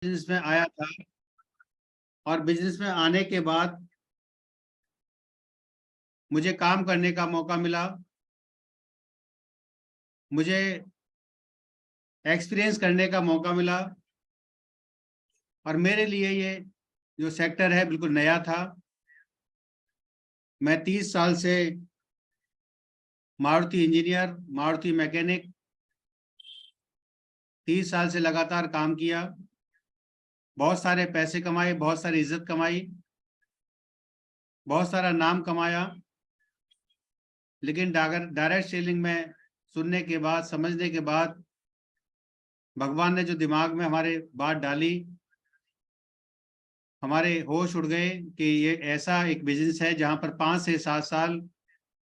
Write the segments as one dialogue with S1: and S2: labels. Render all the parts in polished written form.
S1: Business में आया था और बिजनेस में आने के बाद मुझे काम करने का मौका मिला। मुझे एक्सपीरियंस करने का मौका मिला और मेरे लिए ये जो सेक्टर है बिल्कुल नया था। मैं 30 साल से मारुति इंजीनियर, मारुति मैकेनिक 30 साल से लगातार काम किया। बहुत सारे पैसे कमाए, बहुत सारी इज्जत कमाई, बहुत सारा नाम कमाया। लेकिन डायरेक्ट सेलिंग में सुनने के बाद, समझने के बाद, भगवान ने जो दिमाग में हमारे बात डाली, हमारे होश उड़ गए कि ये ऐसा एक बिजनेस है जहां पर 5 से 7 साल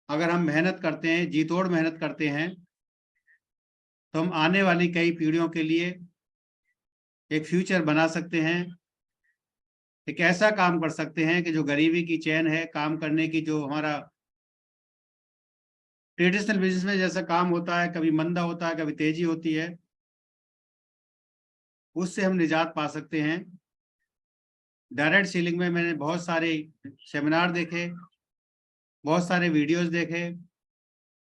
S1: अगर हम मेहनत करते हैं, जी तोड़ मेहनत करते हैं, तो हम आने वाली कई पीढ़ियों के लिए एक फ्यूचर बना सकते हैं। एक ऐसा काम कर सकते हैं कि जो गरीबी की चैन है, काम करने की, जो हमारा ट्रेडिशनल बिजनेस में जैसा काम होता है, कभी मंदा होता है, कभी तेजी होती है, उससे हम निजात पा सकते हैं। डायरेक्ट सेलिंग में मैंने बहुत सारे सेमिनार देखे, बहुत सारे वीडियोस देखे,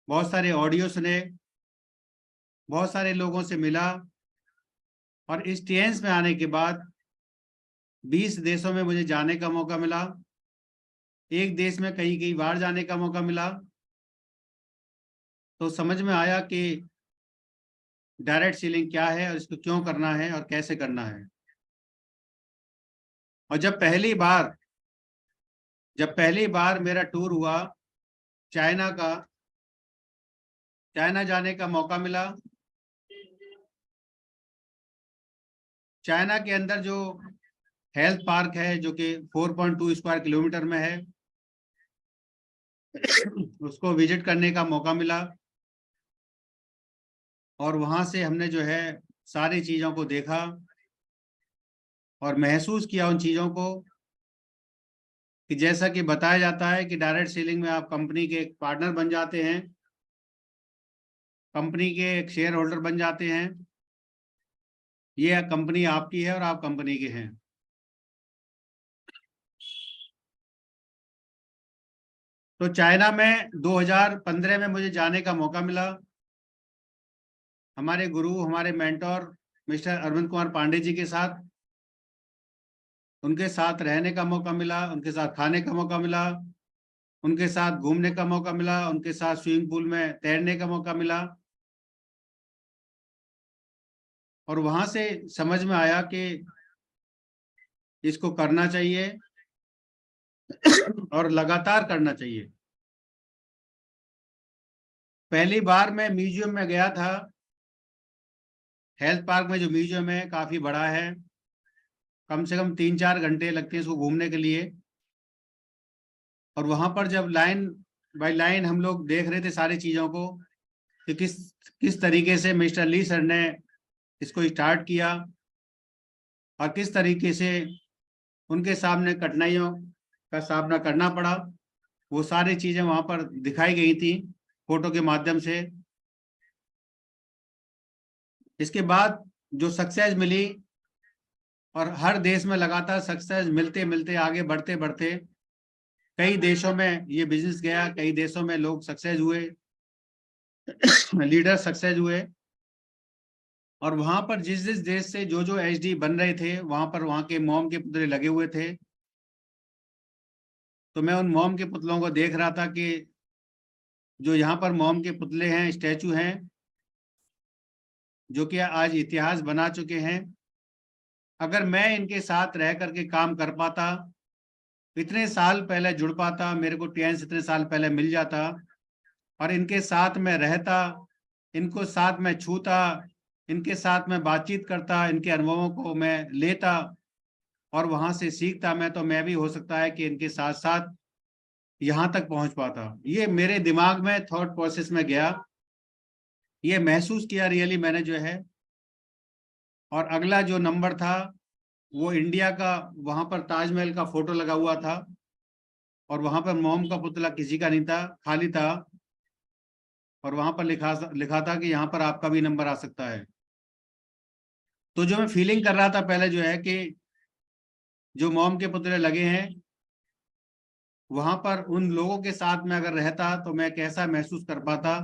S1: बहुत सारे ऑडियो सुने, बहुत सारे लोगों से मिला और इस टेंस में आने के बाद 20 देशों में मुझे जाने का मौका मिला। एक देश में कई कई बार जाने का मौका मिला। तो समझ में आया कि डायरेक्ट सेलिंग क्या है और इसको क्यों करना है और कैसे करना है। और जब पहली बार मेरा टूर हुआ चाइना का, चाइना जाने का मौका मिला। चाइना के अंदर जो हेल्थ पार्क है, जो कि 4.2 स्क्वायर किलोमीटर में है, उसको विजिट करने का मौका मिला। और वहां से हमने जो है सारी चीजों को देखा और महसूस किया उन चीजों को कि जैसा कि बताया जाता है कि डायरेक्ट सेलिंग में आप कंपनी के एक पार्टनर बन जाते हैं, कंपनी के एक शेयर होल्डर बन जाते हैं। ये कंपनी आपकी है और आप कंपनी के हैं। तो चाइना में 2015 में मुझे जाने का मौका मिला। हमारे गुरु, हमारे मेंटोर मिस्टर अरविंद कुमार पांडे जी के साथ, उनके साथ रहने का मौका मिला, उनके साथ खाने का मौका मिला, उनके साथ घूमने का मौका मिला, उनके साथ स्विमिंग पूल में तैरने का मौका मिला। और वहां से समझ में आया कि इसको करना चाहिए और लगातार करना चाहिए। पहली बार मैं म्यूजियम में गया था। हेल्थ पार्क में जो म्यूजियम है काफी बड़ा है, कम से कम 3-4 घंटे लगते हैं इसको घूमने के लिए। और वहां पर जब लाइन बाय लाइन हम लोग देख रहे थे सारी चीजों को कि किस तरीके से मिस्टर ली सर ने इसको स्टार्ट किया और किस तरीके से उनके सामने कठिनाइयों का सामना करना पड़ा, वो सारी चीजें वहां पर दिखाई गई थी फोटो के माध्यम से। इसके बाद जो सक्सेस मिली, और हर देश में लगातार सक्सेस मिलते मिलते आगे बढ़ते बढ़ते कई देशों में ये बिजनेस गया, कई देशों में लोग सक्सेस हुए, लीडर सक्सेस हुए। और वहां पर जिस जिस देश से जो जो एचडी बन रहे थे, वहां पर वहां के मॉम के पुतले लगे हुए थे। तो मैं उन मॉम के पुतलों को देख रहा था कि जो यहाँ पर मॉम के पुतले हैं, स्टैचू हैं, जो कि आज इतिहास बना चुके हैं। अगर मैं इनके साथ रह करके काम कर पाता, इतने साल पहले जुड़ पाता, मेरे को टेंस इतने साल पहले मिल जाता और इनके साथ में रहता, इनको साथ में छूता, इनके साथ में बातचीत करता, इनके अनुभवों को मैं लेता और वहां से सीखता, मैं भी हो सकता है कि इनके साथ साथ यहाँ तक पहुंच पाता। ये मेरे दिमाग में थॉट प्रोसेस में गया, ये महसूस किया रियली मैंने जो है। और अगला जो नंबर था वो इंडिया का, वहां पर ताजमहल का फोटो लगा हुआ था और वहां पर मोम का पुतला किसी का नहीं था, खाली था। और वहां पर लिखा था कि यहाँ पर आपका भी नंबर आ सकता है। तो जो मैं फीलिंग कर रहा था पहले जो है कि जो मॉम के पुतले लगे हैं वहां पर उन लोगों के साथ में अगर रहता तो मैं कैसा महसूस कर पाता,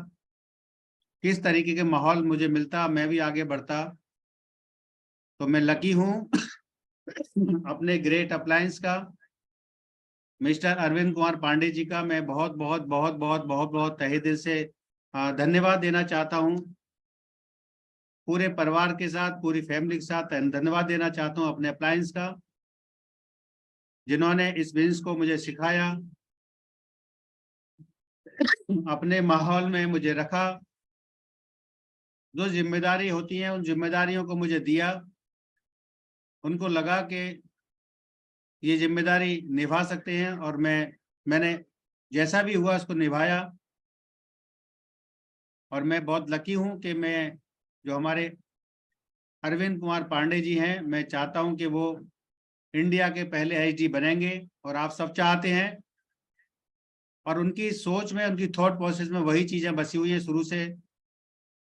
S1: किस तरीके के माहौल मुझे मिलता, मैं भी आगे बढ़ता। तो मैं लकी हूँ अपने ग्रेट अप्लायंस का, मिस्टर अरविंद कुमार पांडे जी का मैं बहुत बहुत बहुत बहुत बहुत बहुत तहे दिल से धन्यवाद देना चाहता हूँ। पूरे परिवार के साथ, पूरी फैमिली के साथ धन्यवाद देना चाहता हूँ अपने अप्लायंस का, जिन्होंने इस बिजनेस को मुझे सिखाया, अपने माहौल में मुझे रखा, जो जिम्मेदारी होती है उन जिम्मेदारियों को मुझे दिया। उनको लगा कि ये जिम्मेदारी निभा सकते हैं और मैंने जैसा भी हुआ उसको निभाया। और मैं बहुत लकी हूं कि मैं जो हमारे अरविंद कुमार पांडे जी हैं, मैं चाहता हूं कि वो इंडिया के पहले एचडी बनेंगे और आप सब चाहते हैं। और उनकी सोच में, उनकी थॉट प्रोसेस में वही चीजें बसी हुई है शुरू से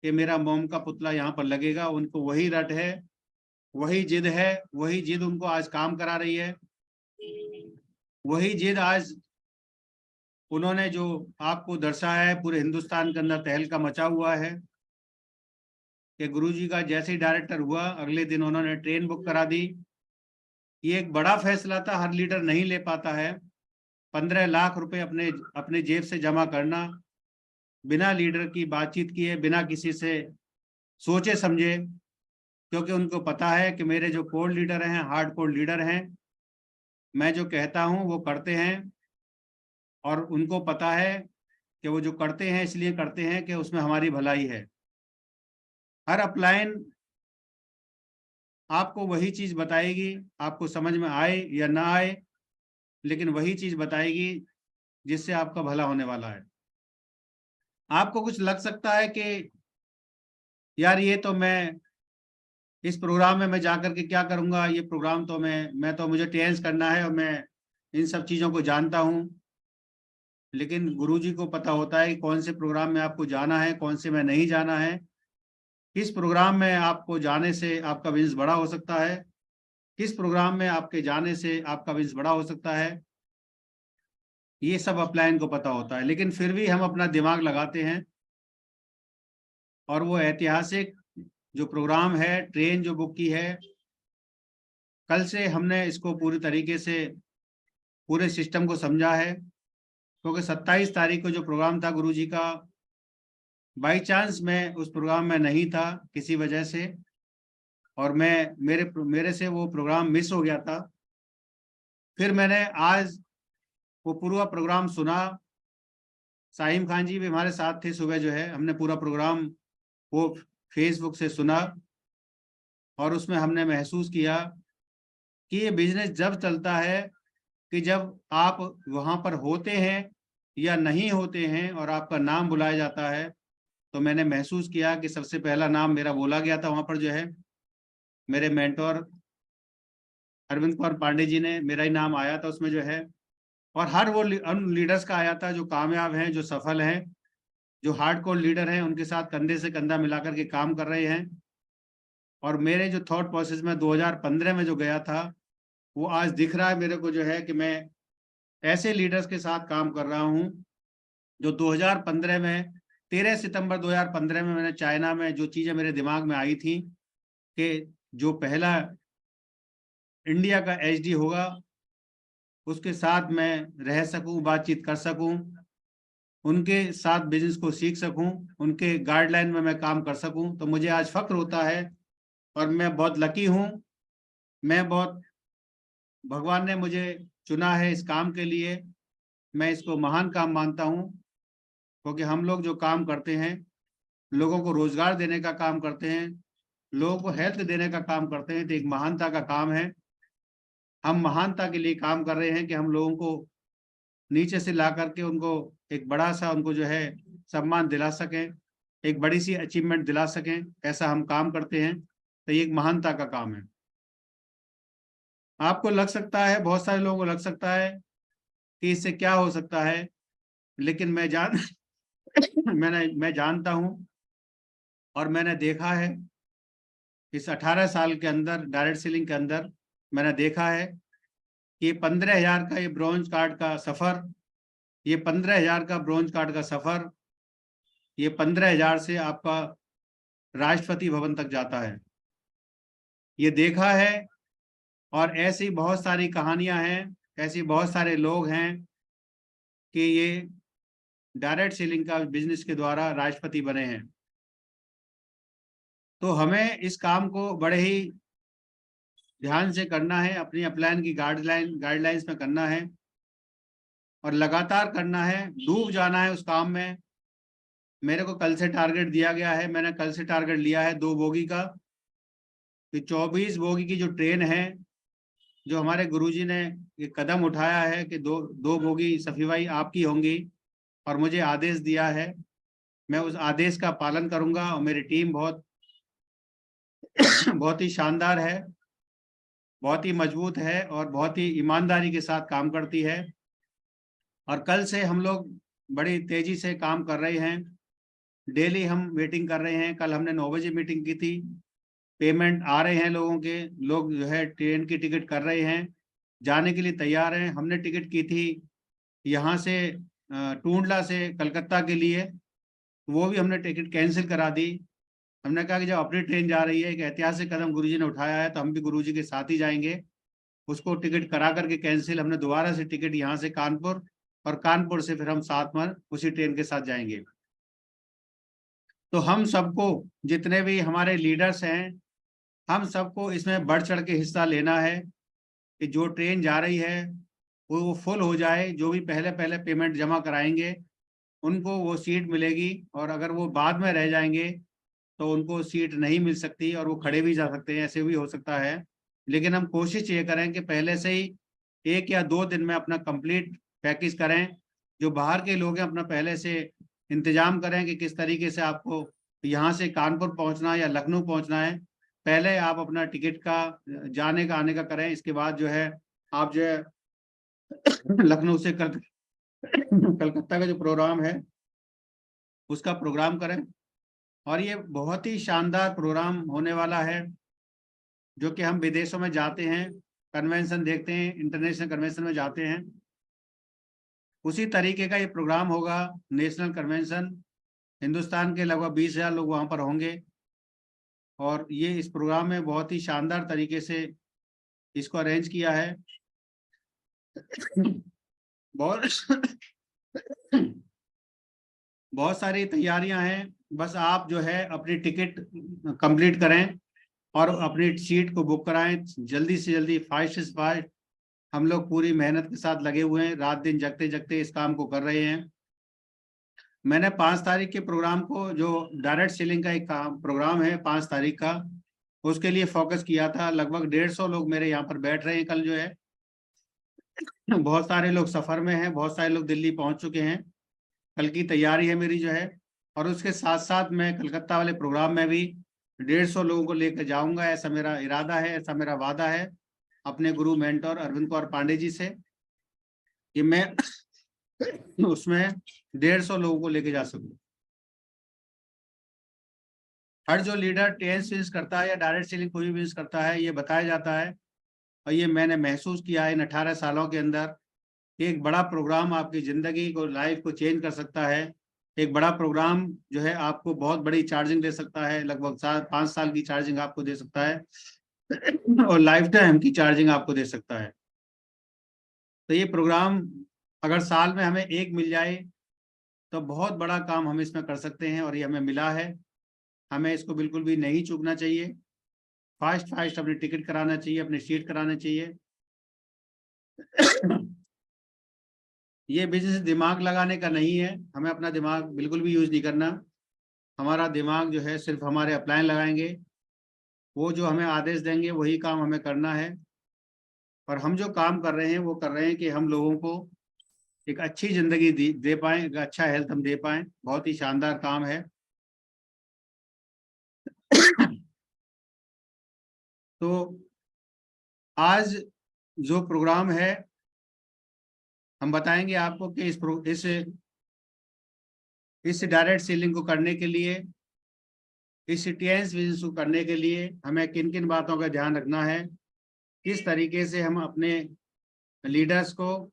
S1: कि मेरा मोम का पुतला यहाँ पर लगेगा। उनको वही रट है, वही जिद है, वही जिद उनको आज काम करा रही है। वही जिद आज उन्होंने जो आपको दर्शाया है, पूरे हिंदुस्तान के अंदर तहलका मचा हुआ है कि गुरुजी का जैसे ही डायरेक्टर हुआ अगले दिन उन्होंने ट्रेन बुक करा दी। ये एक बड़ा फैसला था, हर लीडर नहीं ले पाता है। 15 लाख रुपए अपने अपने जेब से जमा करना, बिना लीडर की बातचीत किए, बिना किसी से सोचे समझे, क्योंकि उनको पता है कि मेरे जो कोर लीडर हैं, हार्ड कोर लीडर हैं, मैं जो कहता हूं वो करते हैं। और उनको पता है कि वो जो करते हैं इसलिए करते हैं कि उसमें हमारी भलाई है। हर अपलाइन आपको वही चीज बताएगी, आपको समझ में आए या ना आए, लेकिन वही चीज बताएगी जिससे आपका भला होने वाला है। आपको कुछ लग सकता है कि यार ये तो इस प्रोग्राम में मैं जाकर के क्या करूंगा, ये प्रोग्राम तो मैं तो मुझे टेंस करना है और मैं इन सब चीजों को जानता हूं। लेकिन गुरुजी को पता होता है कि कौन से प्रोग्राम में आपको जाना है, कौन से में नहीं जाना है, किस प्रोग्राम में आपको जाने से आपका बिजनेस बड़ा हो सकता है, किस प्रोग्राम में आपके जाने से आपका बिजनेस बड़ा हो सकता है। ये सब अपलाइन को पता होता है, लेकिन फिर भी हम अपना दिमाग लगाते हैं और वो ऐतिहासिक जो प्रोग्राम है, ट्रेन जो बुक की है, कल से हमने इसको पूरी तरीके से पूरे सिस्टम को समझा है। क्योंकि 27 तारीख को जो प्रोग्राम था गुरुजी का, बाई चांस मैं उस प्रोग्राम में नहीं था किसी वजह से, और मेरे मेरे से वो प्रोग्राम मिस हो गया था। फिर मैंने आज वो पूरा प्रोग्राम सुना। साहिम खान जी भी हमारे साथ थे, सुबह जो है हमने पूरा प्रोग्राम वो फेसबुक से सुना और उसमें हमने महसूस किया कि ये बिजनेस जब चलता है कि जब आप वहां पर होते हैं या नहीं होते हैं और आपका नाम बुलाया जाता है। तो मैंने महसूस किया कि सबसे पहला नाम मेरा बोला गया था वहां पर जो है, मेरे मेंटोर अरविंद कुमार पांडे जी ने, मेरा ही नाम आया था उसमें जो है। और हर वो उन लीडर्स का आया था जो कामयाब हैं, जो सफल हैं, जो हार्डकोर लीडर हैं, उनके साथ कंधे से कंधा मिलाकर के काम कर रहे हैं। और मेरे जो थॉट प्रोसेस में 2015 में जो गया था, वो आज दिख रहा है मेरे को जो है कि मैं ऐसे लीडर्स के साथ काम कर रहा हूँ जो 2015 में, 13 सितंबर 2015 में मैंने चाइना में जो चीजें मेरे दिमाग में आई थी कि जो पहला इंडिया का एचडी होगा उसके साथ मैं रह सकूं, बातचीत कर सकूं, उनके साथ बिजनेस को सीख सकूं, उनके गाइडलाइन में मैं काम कर सकूं, तो मुझे आज फक्र होता है। और मैं बहुत लकी हूं, मैं बहुत, भगवान ने मुझे चुना है इस काम के लिए। मैं इसको महान काम मानता हूं, क्योंकि हम लोग जो काम करते हैं, लोगों को रोजगार देने का काम करते हैं, लोगों को हेल्थ देने का काम करते हैं, तो एक महानता का काम है। हम महानता के लिए काम कर रहे हैं कि हम लोगों को नीचे से ला करके उनको एक बड़ा सा, उनको जो है सम्मान दिला सकें, एक बड़ी सी अचीवमेंट दिला सकें, ऐसा हम काम करते हैं। तो ये एक महानता का काम है। आपको लग सकता है, बहुत सारे लोगों को लग सकता है कि इससे क्या हो सकता है, लेकिन मैं जानता हूं और मैंने देखा है इस 18 साल के अंदर डायरेक्ट सेलिंग के अंदर मैंने देखा है कि 15,000 का ये ब्रॉन्ज कार्ड का सफ़र, ये 15,000 का ब्रॉन्ज कार्ड का सफ़र, ये 15,000 से आपका राष्ट्रपति भवन तक जाता है, ये देखा है। और ऐसी बहुत सारी कहानियां हैं, ऐसी बहुत सारे लोग हैं कि ये डायरेक्ट सेलिंग का बिजनेस के द्वारा राष्ट्रपति बने हैं। तो हमें इस काम को बड़े ही ध्यान से करना है, अपनी अपलाइन की गाइडलाइंस में करना है और लगातार करना है, डूब जाना है उस काम में। मेरे को कल से टारगेट दिया गया है, मैंने कल से टारगेट लिया है 2 बोगी का, कि 24 बोगी की जो ट्रेन है, जो हमारे गुरुजी ने ये कदम उठाया है कि दो बोगी सफी भाई आपकी होंगी, और मुझे आदेश दिया है, मैं उस आदेश का पालन करूंगा। और मेरी टीम बहुत बहुत ही शानदार है, बहुत ही मजबूत है और बहुत ही ईमानदारी के साथ काम करती है। और कल से हम लोग बड़ी तेजी से काम कर रहे हैं, डेली हम मीटिंग कर रहे हैं। कल हमने 9 बजे मीटिंग की थी, पेमेंट आ रहे हैं लोगों के, लोग जो है ट्रेन की टिकट कर रहे हैं, जाने के लिए तैयार हैं। हमने टिकट की थी यहाँ से टूंडला से कलकत्ता के लिए, वो भी हमने टिकट कैंसिल करा दी। हमने कहा कि जब अपनी ट्रेन जा रही है, एक ऐतिहासिक कदम गुरुजी ने उठाया है, तो हम भी गुरुजी के साथ ही जाएंगे। उसको टिकट करा करके कैंसिल, हमने दोबारा से टिकट यहाँ से कानपुर, और कानपुर से फिर हम साथ में उसी ट्रेन के साथ जाएंगे। तो हम सबको, जितने भी हमारे लीडर्स हैं, हम सबको इसमें बढ़ चढ़ के हिस्सा लेना है कि जो ट्रेन जा रही है वो फुल हो जाए। जो भी पहले पहले पेमेंट जमा कराएंगे उनको वो सीट मिलेगी, और अगर वो बाद में रह जाएंगे तो उनको सीट नहीं मिल सकती, और वो खड़े भी जा सकते हैं, ऐसे भी हो सकता है। लेकिन हम कोशिश ये करें कि पहले से ही 1 या 2 दिन में अपना कंप्लीट पैकेज करें। जो बाहर के लोग हैं, अपना पहले से इंतजाम करें कि किस तरीके से आपको यहाँ से कानपुर पहुँचना या लखनऊ पहुँचना है। पहले आप अपना टिकट का जाने का आने का करें, इसके बाद जो है आप जो है लखनऊ से कलकत्ता का जो प्रोग्राम है उसका प्रोग्राम करें। और ये बहुत ही शानदार प्रोग्राम होने वाला है, जो कि हम विदेशों में जाते हैं, कन्वेंशन देखते हैं, इंटरनेशनल कन्वेंशन में जाते हैं, उसी तरीके का ये प्रोग्राम होगा। नेशनल कन्वेंशन, हिंदुस्तान के लगभग 20,000 लोग वहाँ पर होंगे, और ये इस प्रोग्राम में बहुत ही शानदार तरीके से इसको अरेंज किया है। बहुत बहुत सारी तैयारियां हैं, बस आप जो है अपनी टिकट कंप्लीट करें और अपनी सीट को बुक कराएं जल्दी से जल्दी, फास्ट से फास्ट। हम लोग पूरी मेहनत के साथ लगे हुए हैं, रात दिन जगते जगते इस काम को कर रहे हैं। मैंने 5 तारीख के प्रोग्राम को, जो डायरेक्ट सेलिंग का एक प्रोग्राम है 5 तारीख का, उसके लिए फोकस किया था। लगभग 150 लोग मेरे यहाँ पर बैठ रहे हैं कल जो है। बहुत सारे लोग सफर में हैं, बहुत सारे लोग दिल्ली पहुंच चुके हैं। कल की तैयारी है मेरी जो है, और उसके साथ साथ मैं कलकत्ता वाले प्रोग्राम में भी 150 लोगों को लेकर जाऊंगा। ऐसा मेरा इरादा है, ऐसा मेरा वादा है अपने गुरु मेंटोर अरविंद कुमार पांडे जी से, कि मैं उसमें 150 लोगों को लेके जा सकूं। हर जो लीडर ट्रेन बिजनेस करता है या डायरेक्ट सेलिंग कोई भी बिजनेस करता है, ये बताया जाता है, और ये मैंने महसूस किया है इन 18 सालों के अंदर। एक बड़ा प्रोग्राम आपकी जिंदगी को, लाइफ को चेंज कर सकता है। एक बड़ा प्रोग्राम जो है आपको बहुत बड़ी चार्जिंग दे सकता है, लगभग 5 साल की चार्जिंग आपको दे सकता है, और लाइफ टाइम की चार्जिंग आपको दे सकता है। तो ये प्रोग्राम अगर साल में हमें एक मिल जाए तो बहुत बड़ा काम हम इसमें कर सकते हैं, और ये हमें मिला है। हमें इसको बिल्कुल भी नहीं चूकना चाहिए, फास्ट फास्ट अपनी टिकट कराना चाहिए, अपनी सीट कराना चाहिए। ये बिजनेस दिमाग लगाने का नहीं है, हमें अपना दिमाग बिल्कुल भी यूज नहीं करना। हमारा दिमाग जो है सिर्फ हमारे अपलाइन लगाएंगे, वो जो हमें आदेश देंगे वही काम हमें करना है। और हम जो काम कर रहे हैं वो कर रहे हैं कि हम लोगों को एक अच्छी जिंदगी दे पाएं, एक अच्छा हेल्थ हम दे पाएं। बहुत ही शानदार काम है। तो आज जो प्रोग्राम है, हम बताएंगे आपको कि इस डायरेक्ट सेलिंग को करने के लिए इस टीएनएस बिजनेस को करने के लिए हमें किन किन बातों का ध्यान रखना है, किस तरीके से हम अपने लीडर्स को,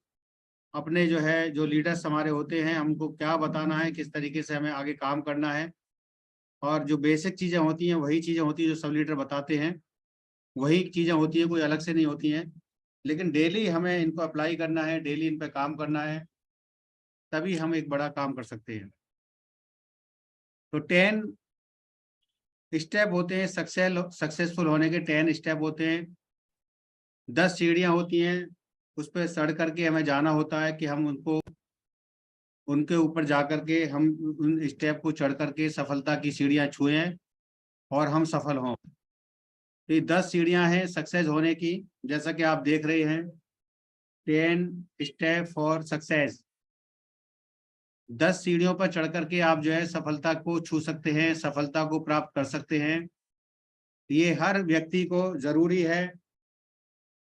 S1: अपने जो लीडर्स हमारे होते हैं, हमको क्या बताना है, किस तरीके से हमें आगे काम करना है। और जो बेसिक चीज़ें होती हैं वही चीज़ें होती हैं जो सब लीडर बताते हैं, वही चीज़ें होती हैं, कोई अलग से नहीं होती हैं। लेकिन डेली हमें इनको अप्लाई करना है, डेली इन पर काम करना है, तभी हम एक बड़ा काम कर सकते हैं। तो 10 स्टेप होते हैं, सक्सेसफुल होने के 10 स्टेप होते हैं। 10 सीढ़ियाँ होती हैं, उस पर चढ़ करके हमें जाना होता है कि हम उनके ऊपर जा करके हम उन स्टेप को चढ़ करके सफलता की सीढ़ियाँ छुएं और हम सफल हों। तो ये 10 सीढ़ियाँ हैं सक्सेस होने की, जैसा कि आप देख रहे हैं, 10 स्टेप फॉर सक्सेस। 10 सीढ़ियों पर चढ़ करके आप सफलता को छू सकते हैं, सफलता को प्राप्त कर सकते हैं। ये हर व्यक्ति को जरूरी है,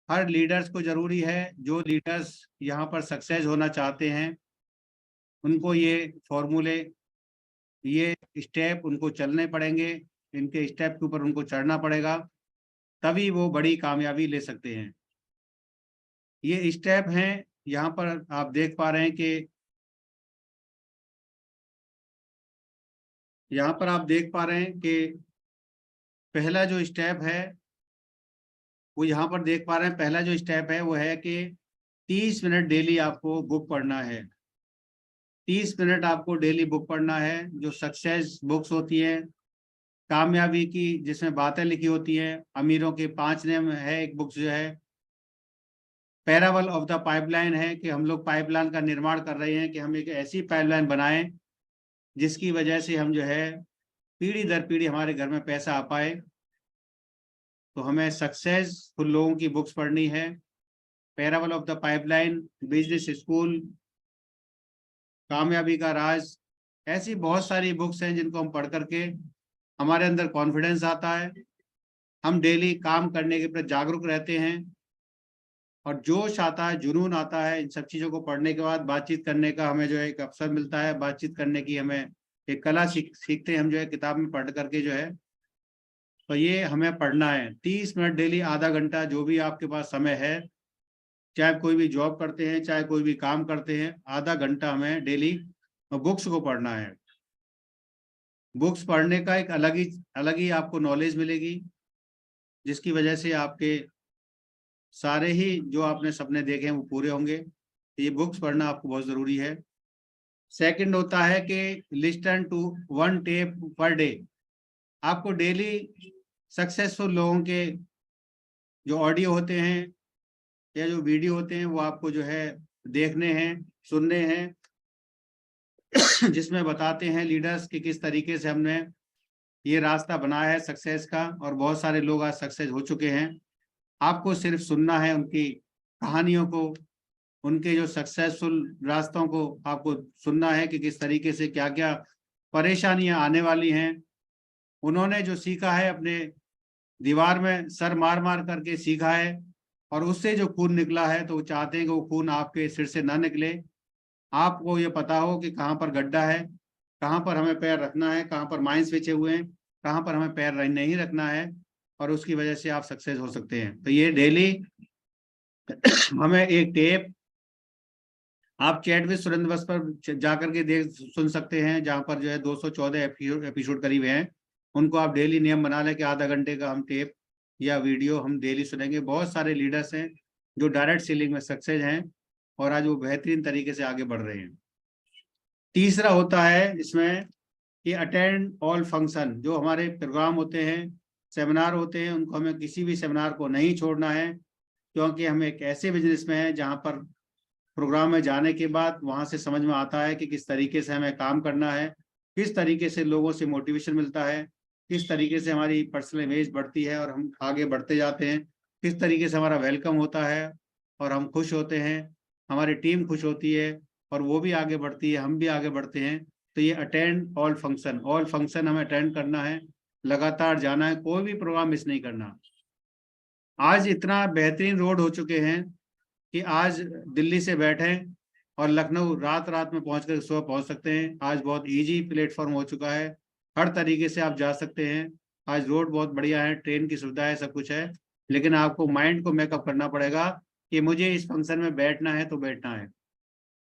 S1: हर लीडर्स को जरूरी है। जो लीडर्स यहाँ पर सक्सेस होना चाहते हैं उनको ये फॉर्मूले, ये स्टेप उनको चलने पड़ेंगे, इनके स्टेप के ऊपर उनको चढ़ना पड़ेगा, तभी वो बड़ी कामयाबी ले सकते हैं। ये स्टेप हैं, यहाँ पर आप देख पा रहे हैं कि यहाँ पर आप देख पा रहे हैं कि पहला जो स्टेप है वो यहाँ पर देख पा रहे हैं, पहला जो स्टेप है वो है कि 30 मिनट डेली आपको बुक पढ़ना है। 30 मिनट आपको डेली बुक पढ़ना है, जो सक्सेस बुक्स होती है, कामयाबी की, जिसमें बातें लिखी होती हैं। अमीरों के 5 नियम है, एक बुक जो है। पैराबल ऑफ द पाइपलाइन है कि हम लोग पाइपलाइन का निर्माण कर रहे हैं कि हम एक ऐसी पाइपलाइन बनाएं जिसकी वजह से हम पीढ़ी दर पीढ़ी हमारे घर में पैसा आ पाए। तो हमें सक्सेसफुल लोगों की बुक्स पढ़नी है। Parable of the pipeline, business school, कामयाबी का राज, ऐसी बहुत सारी बुक्स हैं जिनको हम पढ़ करके हमारे अंदर कॉन्फिडेंस आता है, हम डेली काम करने के प्रति जागरूक रहते हैं और जोश आता है, जुनून आता है। इन सब चीज़ों को पढ़ने के बाद बातचीत करने का हमें एक अवसर मिलता है, बातचीत करने की हमें एक कला सीखते हैं हम किताब में पढ़ करके तो ये हमें पढ़ना है 30 मिनट डेली, आधा घंटा, जो भी आपके पास समय है। चाहे कोई भी जॉब करते हैं, चाहे कोई भी काम करते हैं, आधा घंटा हमें डेली बुक्स को पढ़ना है। बुक्स पढ़ने का एक अलग ही आपको नॉलेज मिलेगी, जिसकी वजह से आपके सारे ही जो आपने सपने देखे हैं वो पूरे होंगे। ये बुक्स पढ़ना आपको बहुत ज़रूरी है। सेकंड होता है कि listen to 1 tape per day. आपको डेली सक्सेसफुल लोगों के जो ऑडियो होते हैं या जो वीडियो होते हैं वो आपको देखने हैं, सुनने हैं, जिसमें बताते हैं लीडर्स कि किस तरीके से हमने ये रास्ता बनाया है सक्सेस का, और बहुत सारे लोग आज सक्सेस हो चुके हैं। आपको सिर्फ सुनना है उनकी कहानियों को, उनके जो सक्सेसफुल रास्तों को आपको सुनना है कि किस तरीके से क्या क्या परेशानियां आने वाली हैं। उन्होंने जो सीखा है, अपने दीवार में सर मार मार करके सीखा है, और उससे जो खून निकला है, तो वो चाहते हैं कि वो खून आपके सिर से ना निकले। आपको ये पता हो कि कहाँ पर गड्ढा है, कहाँ पर हमें पैर रखना है, कहाँ पर माइंस बिछे हुए हैं, कहाँ पर हमें पैर नहीं रखना है, और उसकी वजह से आप सक्सेस हो सकते हैं। तो ये डेली हमें एक टेप, आप चैट विद सुरेंद्र बस पर जाकर के देख सुन सकते हैं, जहाँ पर 214 एपिसोड करीब हैं। उनको आप डेली नियम बना लें कि आधा घंटे का हम टेप या वीडियो हम डेली सुनेंगे। बहुत सारे लीडर्स हैं जो डायरेक्ट सेलिंग में सक्सेस हैं और आज वो बेहतरीन तरीके से आगे बढ़ रहे हैं। तीसरा होता है इसमें कि अटेंड ऑल फंक्शन। जो हमारे प्रोग्राम होते हैं, सेमिनार होते हैं, उनको हमें किसी भी सेमिनार को नहीं छोड़ना है, क्योंकि हम एक ऐसे बिजनेस में हैं जहाँ पर प्रोग्राम में जाने के बाद वहाँ से समझ में आता है कि किस तरीके से हमें काम करना है, किस तरीके से लोगों से मोटिवेशन मिलता है, किस तरीके से हमारी पर्सनल इमेज बढ़ती है और हम आगे बढ़ते जाते हैं, किस तरीके से हमारा वेलकम होता है और हम खुश होते हैं, हमारी टीम खुश होती है और वो भी आगे बढ़ती है, हम भी आगे बढ़ते हैं। तो ये अटेंड ऑल फंक्शन हमें अटेंड करना है, लगातार जाना है, कोई भी प्रोग्राम मिस नहीं करना। आज इतना बेहतरीन रोड हो चुके हैं कि आज दिल्ली से बैठे और लखनऊ रात रात में पहुंच कर सुबह पहुंच सकते हैं। आज बहुत इजी प्लेटफॉर्म हो चुका है। हर तरीके से आप जा सकते हैं। आज रोड बहुत बढ़िया है, ट्रेन की सुविधा है, सब कुछ है, लेकिन आपको माइंड को मेकअप करना पड़ेगा कि मुझे इस फंक्शन में बैठना है तो बैठना है।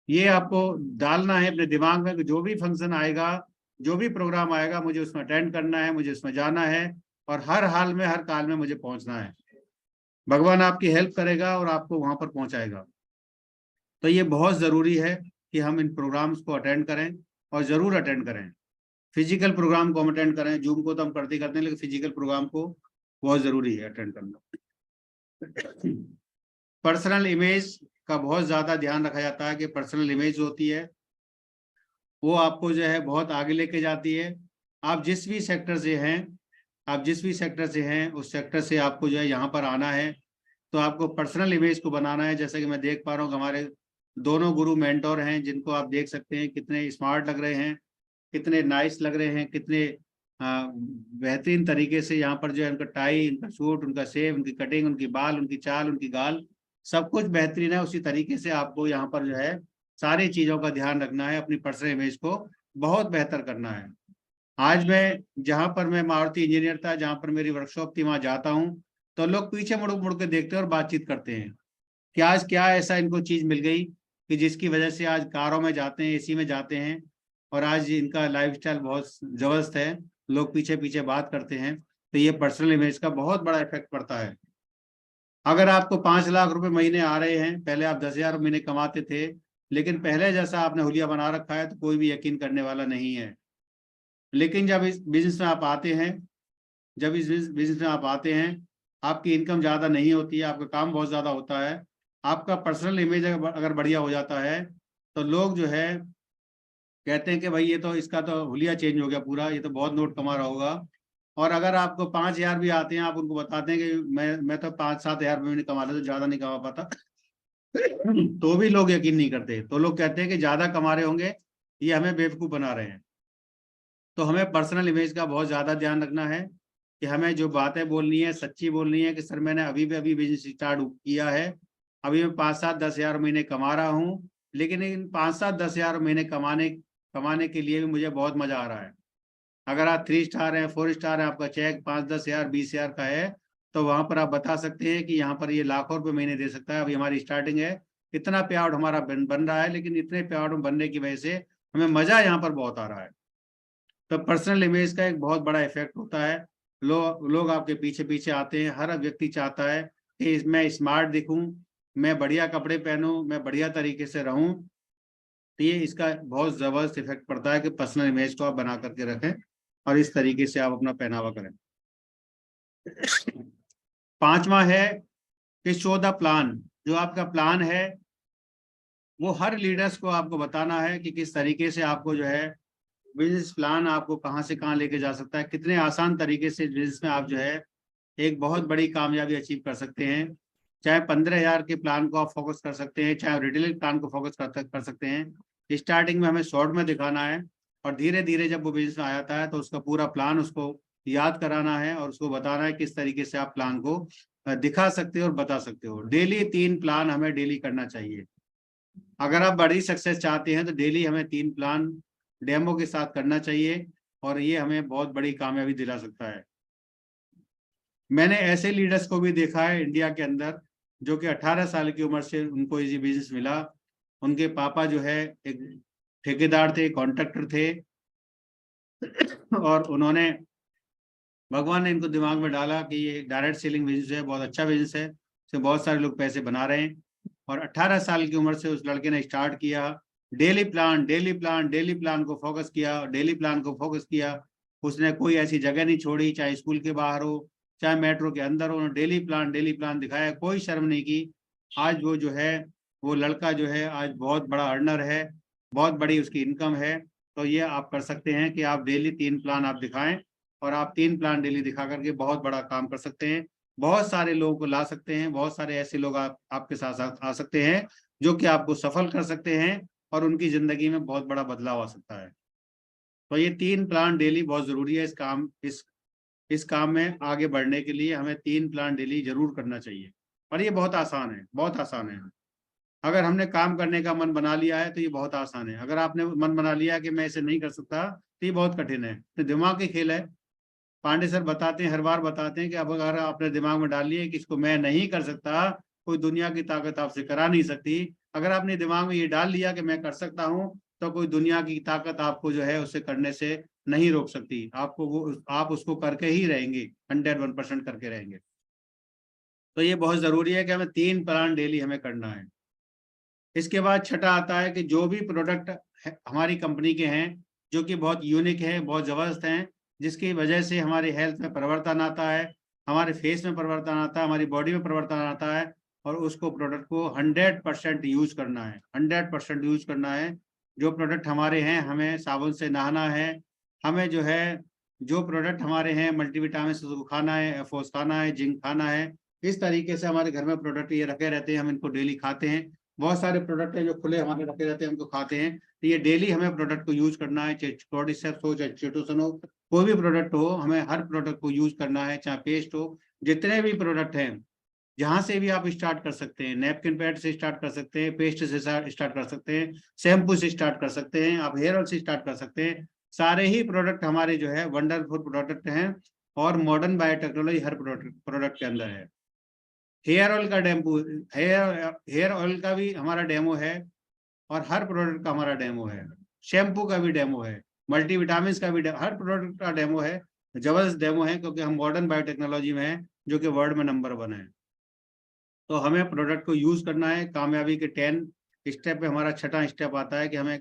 S1: ये आपको डालना है अपने दिमाग में कि जो भी फंक्शन आएगा, जो भी प्रोग्राम आएगा, मुझे उसमें अटेंड करना है, मुझे उसमें जाना है, और हर हाल में, हर काल में मुझे पहुंचना है। भगवान आपकी हेल्प करेगा और आपको वहां पर पहुंचाएगा। तो ये बहुत जरूरी है कि हम इन प्रोग्राम्स को अटेंड करें, और जरूर अटेंड करें। फिजिकल प्रोग्राम को हम अटेंड करें, जूम को तो हम करते हैं, लेकिन फिजिकल प्रोग्राम को बहुत जरूरी है अटेंड करना। पर्सनल इमेज का बहुत ज्यादा ध्यान रखा जाता है कि पर्सनल इमेज होती है वो आपको जो है बहुत आगे लेके जाती है। आप जिस भी सेक्टर से हैं, आप जिस भी सेक्टर से हैं, उस सेक्टर से आपको जो है यहाँ पर आना है, तो आपको पर्सनल इमेज को बनाना है। जैसे कि मैं देख पा रहा हूँ कि हमारे दोनों गुरु मेंटोर हैं, जिनको आप देख सकते हैं कितने स्मार्ट लग रहे हैं, कितने नाइस लग रहे हैं, कितने बेहतरीन तरीके से यहाँ पर जो है उनका टाई, उनका सूट, उनका सेव, उनकी कटिंग, उनकी बाल, उनकी चाल, उनकी गाल, सब कुछ बेहतरीन है। उसी तरीके से आपको यहाँ पर जो है सारी चीजों का ध्यान रखना है, अपनी पर्सनल इमेज को बहुत बेहतर करना है। आज मैं जहाँ पर मैं मारुति इंजीनियर था, जहाँ पर मेरी वर्कशॉप थी, वहां जाता हूँ तो लोग पीछे मुड़ मुड़ के देखते हैं और बातचीत करते हैं कि आज क्या ऐसा इनको चीज मिल गई कि जिसकी वजह से आज कारों में जाते हैं, एसी में जाते हैं, और आज इनका लाइफस्टाइल बहुत जबरदस्त है। लोग पीछे पीछे बात करते हैं। तो ये पर्सनल इमेज का बहुत बड़ा इफेक्ट पड़ता है। अगर आपको 5 लाख रुपए महीने आ रहे हैं, पहले आप 10,000 महीने कमाते थे, लेकिन पहले जैसा आपने हुलिया बना रखा है, तो कोई भी यकीन करने वाला नहीं है। लेकिन जब इस बिजनेस में आप आते हैं, जब इस बिजनेस में आप आते हैं, आपकी इनकम ज्यादा नहीं होती है, आपका काम बहुत ज्यादा होता है, आपका पर्सनल इमेज अगर बढ़िया हो जाता है, तो लोग जो है कहते हैं कि भाई ये तो, इसका तो हुलिया चेंज हो गया पूरा, ये तो बहुत नोट कमा रहा होगा। और अगर आपको 5,000 भी आते हैं, आप उनको बताते हैं कि मैं तो 5-7 हजार महीने कमा लेता, तो ज्यादा नहीं कमा पाता, तो भी लोग यकीन नहीं करते। तो लोग कहते हैं कि ज्यादा कमा रहे होंगे, ये हमें बेवकूफ बना रहे हैं। तो हमें पर्सनल इमेज का बहुत ज्यादा ध्यान रखना है कि हमें जो बातें बोलनी है सच्ची बोलनी है कि सर मैंने अभी बिजनेस स्टार्ट किया है, अभी मैं 5-7-10 हजार महीने कमा रहा हूँ, लेकिन इन 5-7-10 हजार महीने कमाने कमाने के लिए भी मुझे बहुत मजा आ रहा है। अगर आप 3 स्टार हैं, 4 स्टार हैं, आपका चेक 5-10 हजार 20 हजार का है, तो वहां पर आप बता सकते हैं कि यहाँ पर ये लाखों रुपए महीने दे सकता है। अभी हमारी स्टार्टिंग है, इतना पे आउट हमारा बन रहा है, लेकिन इतने पे आउट बनने की वजह से हमें मजा यहाँ पर बहुत आ रहा है। तो पर्सनल इमेज का एक बहुत बड़ा इफेक्ट होता है। लोग आपके पीछे पीछे आते हैं, हर व्यक्ति चाहता है कि मैं स्मार्ट दिखूं, मैं बढ़िया कपड़े पहनूं, मैं बढ़िया तरीके से रहूं। तो ये इसका बहुत जबरदस्त इफेक्ट पड़ता है कि पर्सनल इमेज को आप बना करके रखें और इस तरीके से आप अपना पहनावा करें। पांचवा है कि शो द प्लान। जो आपका प्लान है वो हर लीडर्स को आपको बताना है कि किस तरीके से आपको जो है बिजनेस प्लान आपको कहाँ से कहाँ लेके जा सकता है, कितने आसान तरीके से बिजनेस में आप जो है एक बहुत बड़ी कामयाबी अचीव कर सकते हैं। चाहे 15,000 के प्लान को आप फोकस कर सकते हैं, चाहे रिटेल प्लान को फोकस कर सकते हैं। स्टार्टिंग में हमें शॉर्ट में दिखाना है, और धीरे धीरे जब वो बिजनेस में आता है तो उसका पूरा प्लान उसको याद कराना है, और उसको बताना है किस तरीके से आप प्लान को दिखा सकते हो और बता सकते हो। डेली 3 प्लान हमें डेली करना चाहिए। अगर आप बड़ी सक्सेस चाहते हैं तो डेली हमें 3 प्लान डेमो के साथ करना चाहिए, और ये हमें बहुत बड़ी कामयाबी दिला सकता है। मैंने ऐसे लीडर्स को भी देखा है इंडिया के अंदर, जो कि 18 साल की उम्र से उनको इजी बिजनेस मिला। उनके पापा जो है एक ठेकेदार थे, कॉन्ट्रैक्टर थे, और उन्होंने, भगवान ने इनको दिमाग में डाला कि ये डायरेक्ट सेलिंग बिजनेस है, बहुत अच्छा बिजनेस है, इसमें बहुत सारे लोग पैसे बना रहे हैं। और 18 साल की उम्र से उस लड़के ने स्टार्ट किया। Daily plan, daily plan, daily plan को फोकस किया, डेली प्लान को फोकस किया। उसने कोई ऐसी जगह नहीं छोड़ी, चाहे स्कूल के बाहर हो, चाहे मेट्रो के अंदर हो, डेली प्लान दिखाया, कोई शर्म नहीं की। आज वो जो है, वो लड़का जो है आज बहुत बड़ा अर्नर है, बहुत बड़ी उसकी इनकम है। तो ये आप कर सकते हैं कि आप डेली 3 प्लान आप दिखाएं, और आप 3 प्लान डेली दिखा करके बहुत बड़ा काम कर सकते हैं। बहुत सारे लोगों को ला सकते हैं, बहुत सारे ऐसे लोग आपके साथ साथ आ सकते हैं जो कि आपको सफल कर सकते हैं, और उनकी जिंदगी में बहुत बड़ा बदलाव आ सकता है। तो ये 3 प्लान डेली बहुत जरूरी है। इस काम में आगे बढ़ने के लिए हमें 3 प्लान डेली जरूर करना चाहिए। और ये बहुत आसान है, बहुत आसान है। अगर हमने काम करने का मन बना लिया है तो ये बहुत आसान है। अगर आपने मन बना लिया कि मैं इसे नहीं कर सकता, तो ये बहुत कठिन है, तो दिमाग की खेल है। पांडे सर बताते हैं, हर बार बताते हैं कि अब अगर आपने दिमाग में डाल लिया कि इसको मैं नहीं कर सकता, कोई दुनिया की ताकत आपसे करा नहीं सकती। अगर आपने दिमाग में ये डाल लिया कि मैं कर सकता हूँ, तो कोई दुनिया की ताकत आपको जो है उसे करने से नहीं रोक सकती। आपको वो, आप उसको करके ही रहेंगे, 101% करके रहेंगे। तो ये बहुत जरूरी है कि हमें 3 प्लान डेली हमें करना है। इसके बाद छठा आता है कि जो भी प्रोडक्ट हमारी कंपनी के हैं, जो कि बहुत यूनिक है, बहुत जबरदस्त हैं, जिसकी वजह से हमारे हेल्थ में परिवर्तन आता है, हमारे फेस में परिवर्तन आता है, हमारी बॉडी में परिवर्तन आता है, और उसको प्रोडक्ट को 100% यूज करना है, 100% यूज करना है। जो प्रोडक्ट हमारे हैं, हमें साबुन से नहाना है, हमें जो है जो प्रोडक्ट हमारे हैं मल्टीविटामिन उसको खाना है, एफोस खाना है, जिंक खाना है। इस तरीके से हमारे घर में प्रोडक्ट ये रखे रहते हैं, हम इनको डेली खाते हैं। बहुत सारे प्रोडक्ट हैं जो खुले हमारे रखे रहते हैं, हमको खाते हैं। तो ये डेली हमें प्रोडक्ट को यूज करना है, चाहे कॉर्डिसेप्स हो, चाहे चेटोसन हो, कोई भी प्रोडक्ट हो, हमें हर प्रोडक्ट को यूज करना है, चाहे पेस्ट हो, जितने भी प्रोडक्ट हैं, जहां से भी आप स्टार्ट कर सकते हैं। नैपकिन पैड से स्टार्ट कर सकते हैं, पेस्ट से स्टार्ट कर सकते हैं, शैम्पू से स्टार्ट कर सकते हैं, आप हेयर ऑयल से स्टार्ट कर सकते हैं। सारे ही प्रोडक्ट हमारे जो है वंडरफुल प्रोडक्ट हैं, और मॉडर्न बायोटेक्नोलॉजी हर प्रोडक्ट के अंदर है। हेयर ऑयल का डेमो, हेयर ऑयल का भी हमारा डेमो है, और हर प्रोडक्ट का हमारा डेमो है। शैम्पू का भी डेमो है, मल्टीविटामिन का भी हर प्रोडक्ट का डेमो है। जबरदस्त डेमो है, क्योंकि हम मॉडर्न बायोटेक्नोलॉजी में है, जो कि वर्ल्ड में नंबर 1 है। तो हमें प्रोडक्ट को यूज करना है। कामयाबी के 10 स्टेप पे हमारा छठा स्टेप आता है कि हमें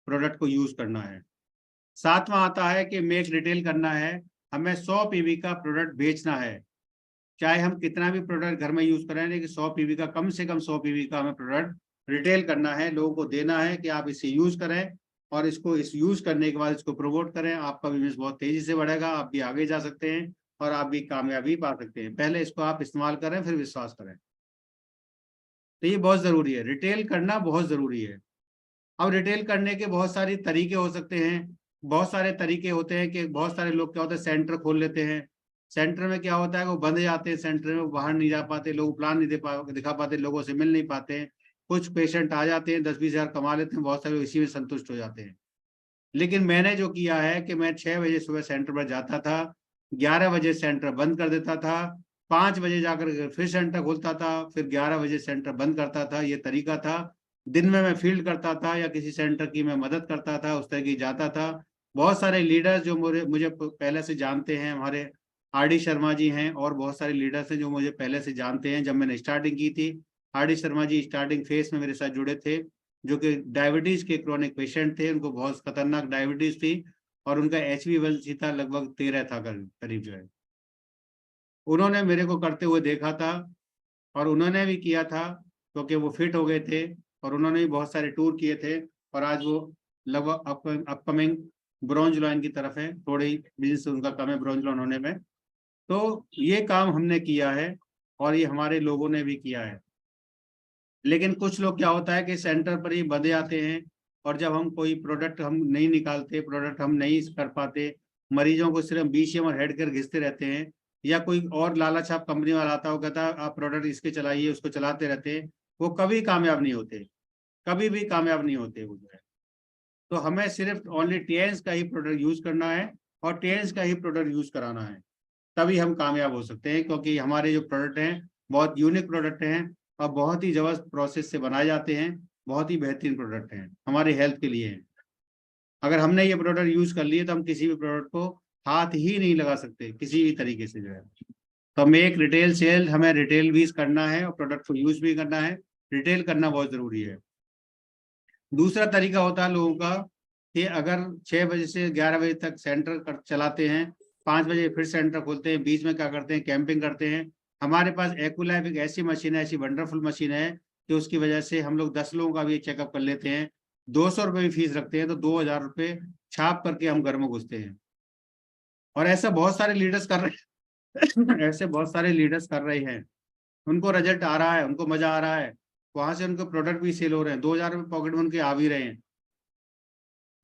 S1: प्रोडक्ट को यूज करना है। सातवां आता है कि मेक रिटेल करना है। हमें 100 पीवी का प्रोडक्ट बेचना है, चाहे हम कितना भी प्रोडक्ट घर में यूज करें, लेकिन 100 पीवी का, कम से कम 100 पीवी का हमें प्रोडक्ट रिटेल करना है, लोगों को देना है कि आप इसे यूज करें, और इसको इस यूज करने के बाद इसको प्रमोट करें। आपका बिजनेस बहुत तेजी से बढ़ेगा, आप भी आगे जा सकते हैं, और आप भी कामयाबी पा सकते हैं। पहले इसको आप इस्तेमाल करें, फिर विश्वास करें। तो ये बहुत जरूरी है, रिटेल करना बहुत जरूरी है। अब रिटेल करने के बहुत सारे तरीके हो सकते हैं। बहुत सारे तरीके होते हैं कि बहुत सारे लोग क्या होता है, सेंटर खोल लेते हैं। सेंटर में क्या होता है, वो बंद जाते हैं, सेंटर में बाहर नहीं जा पाते, लोग प्लान नहीं दिखा पाते, लोगों से मिल नहीं पाते हैं। कुछ पेशेंट आ जाते हैं, 10-20 हजार कमा लेते हैं, बहुत सारे इसी में संतुष्ट हो जाते हैं। लेकिन मैंने जो किया है कि मैं 6 बजे सुबह सेंटर पर जाता था, 11 बजे सेंटर बंद कर देता था, 5 बजे जाकर फिर सेंटर खोलता था, फिर 11 बजे सेंटर बंद करता था। ये तरीका था। दिन में मैं फील्ड करता था, या किसी सेंटर की मैं मदद करता था, उस तरह की जाता था। बहुत सारे लीडर्स जो मुझे पहले से जानते हैं, हमारे आर डी शर्मा जी हैं, और बहुत सारे लीडर्स हैं जो मुझे पहले से जानते हैं। जब मैंने स्टार्टिंग की थी, R D Sharma ji starting phase में मेरे साथ जुड़े थे, जो कि डायबिटीज के क्रोनिक पेशेंट थे, उनको बहुत खतरनाक डायबिटीज थी, और उनका HbA1c था लगभग 13 था करीब जो है। उन्होंने मेरे को करते हुए देखा था, और उन्होंने भी किया था, क्योंकि वो फिट हो गए थे, और उन्होंने भी बहुत सारे टूर किए थे, और आज वो लगभग अपकमिंग ब्रॉन्ज लाइन की तरफ है। थोड़ी बिजनेस उनका कम है ब्रॉन्ज लाइन होने में। तो ये काम हमने किया है, और ये हमारे लोगों ने भी किया है। लेकिन कुछ लोग क्या होता है कि सेंटर पर ही बंधे आते हैं, और जब हम कोई प्रोडक्ट हम नहीं निकालते, प्रोडक्ट हम नहीं कर पाते, मरीजों को सिर्फ BCM और हेड कर घिसते रहते हैं, या कोई और लाला छाप कंपनी वाला आता है, वो कहता है आप प्रोडक्ट इसके चलाइए, उसको चलाते रहते हैं, वो कभी कामयाब नहीं होते, कभी भी कामयाब नहीं होते वो जो है। तो हमें सिर्फ ओनली टेंस का ही प्रोडक्ट यूज करना है, और टेंस का ही प्रोडक्ट यूज कराना है, तभी हम कामयाब हो सकते हैं। क्योंकि हमारे जो प्रोडक्ट हैं बहुत यूनिक प्रोडक्ट हैं, और बहुत ही जबरदस्त प्रोसेस से बनाए जाते हैं, बहुत ही बेहतरीन प्रोडक्ट हैं, हमारे हेल्थ के लिए हैं। अगर हमने ये प्रोडक्ट यूज कर लिए, तो हम किसी भी प्रोडक्ट को हाथ ही नहीं लगा सकते किसी भी तरीके से जो है। तो हमें एक रिटेल सेल, हमें रिटेल भी करना है, और प्रोडक्ट को यूज भी करना है। रिटेल करना बहुत जरूरी है। दूसरा तरीका होता है लोगों का कि अगर 6 बजे से 11 बजे तक सेंटर चलाते हैं, 5 बजे फिर सेंटर खोलते हैं, बीच में क्या करते हैं, कैंपिंग करते हैं। हमारे पास एक्यूलाइफ एक ऐसी मशीन है, ऐसी वंडरफुल मशीन है, कि उसकी वजह से हम लोग 10 लोगों का भी चेकअप कर लेते हैं। 200 रुपये फीस रखते हैं, तो 2000 रुपये छाप करके हम घर में घुसते हैं। और ऐसा बहुत सारे लीडर्स कर रहे हैं ऐसे बहुत सारे लीडर्स कर रहे हैं, उनको रिजल्ट आ रहा है, उनको मजा आ रहा है, वहां से उनको प्रोडक्ट भी सेल हो रहे हैं, 2000 रुपये पॉकेट में उनके आ भी रहे हैं।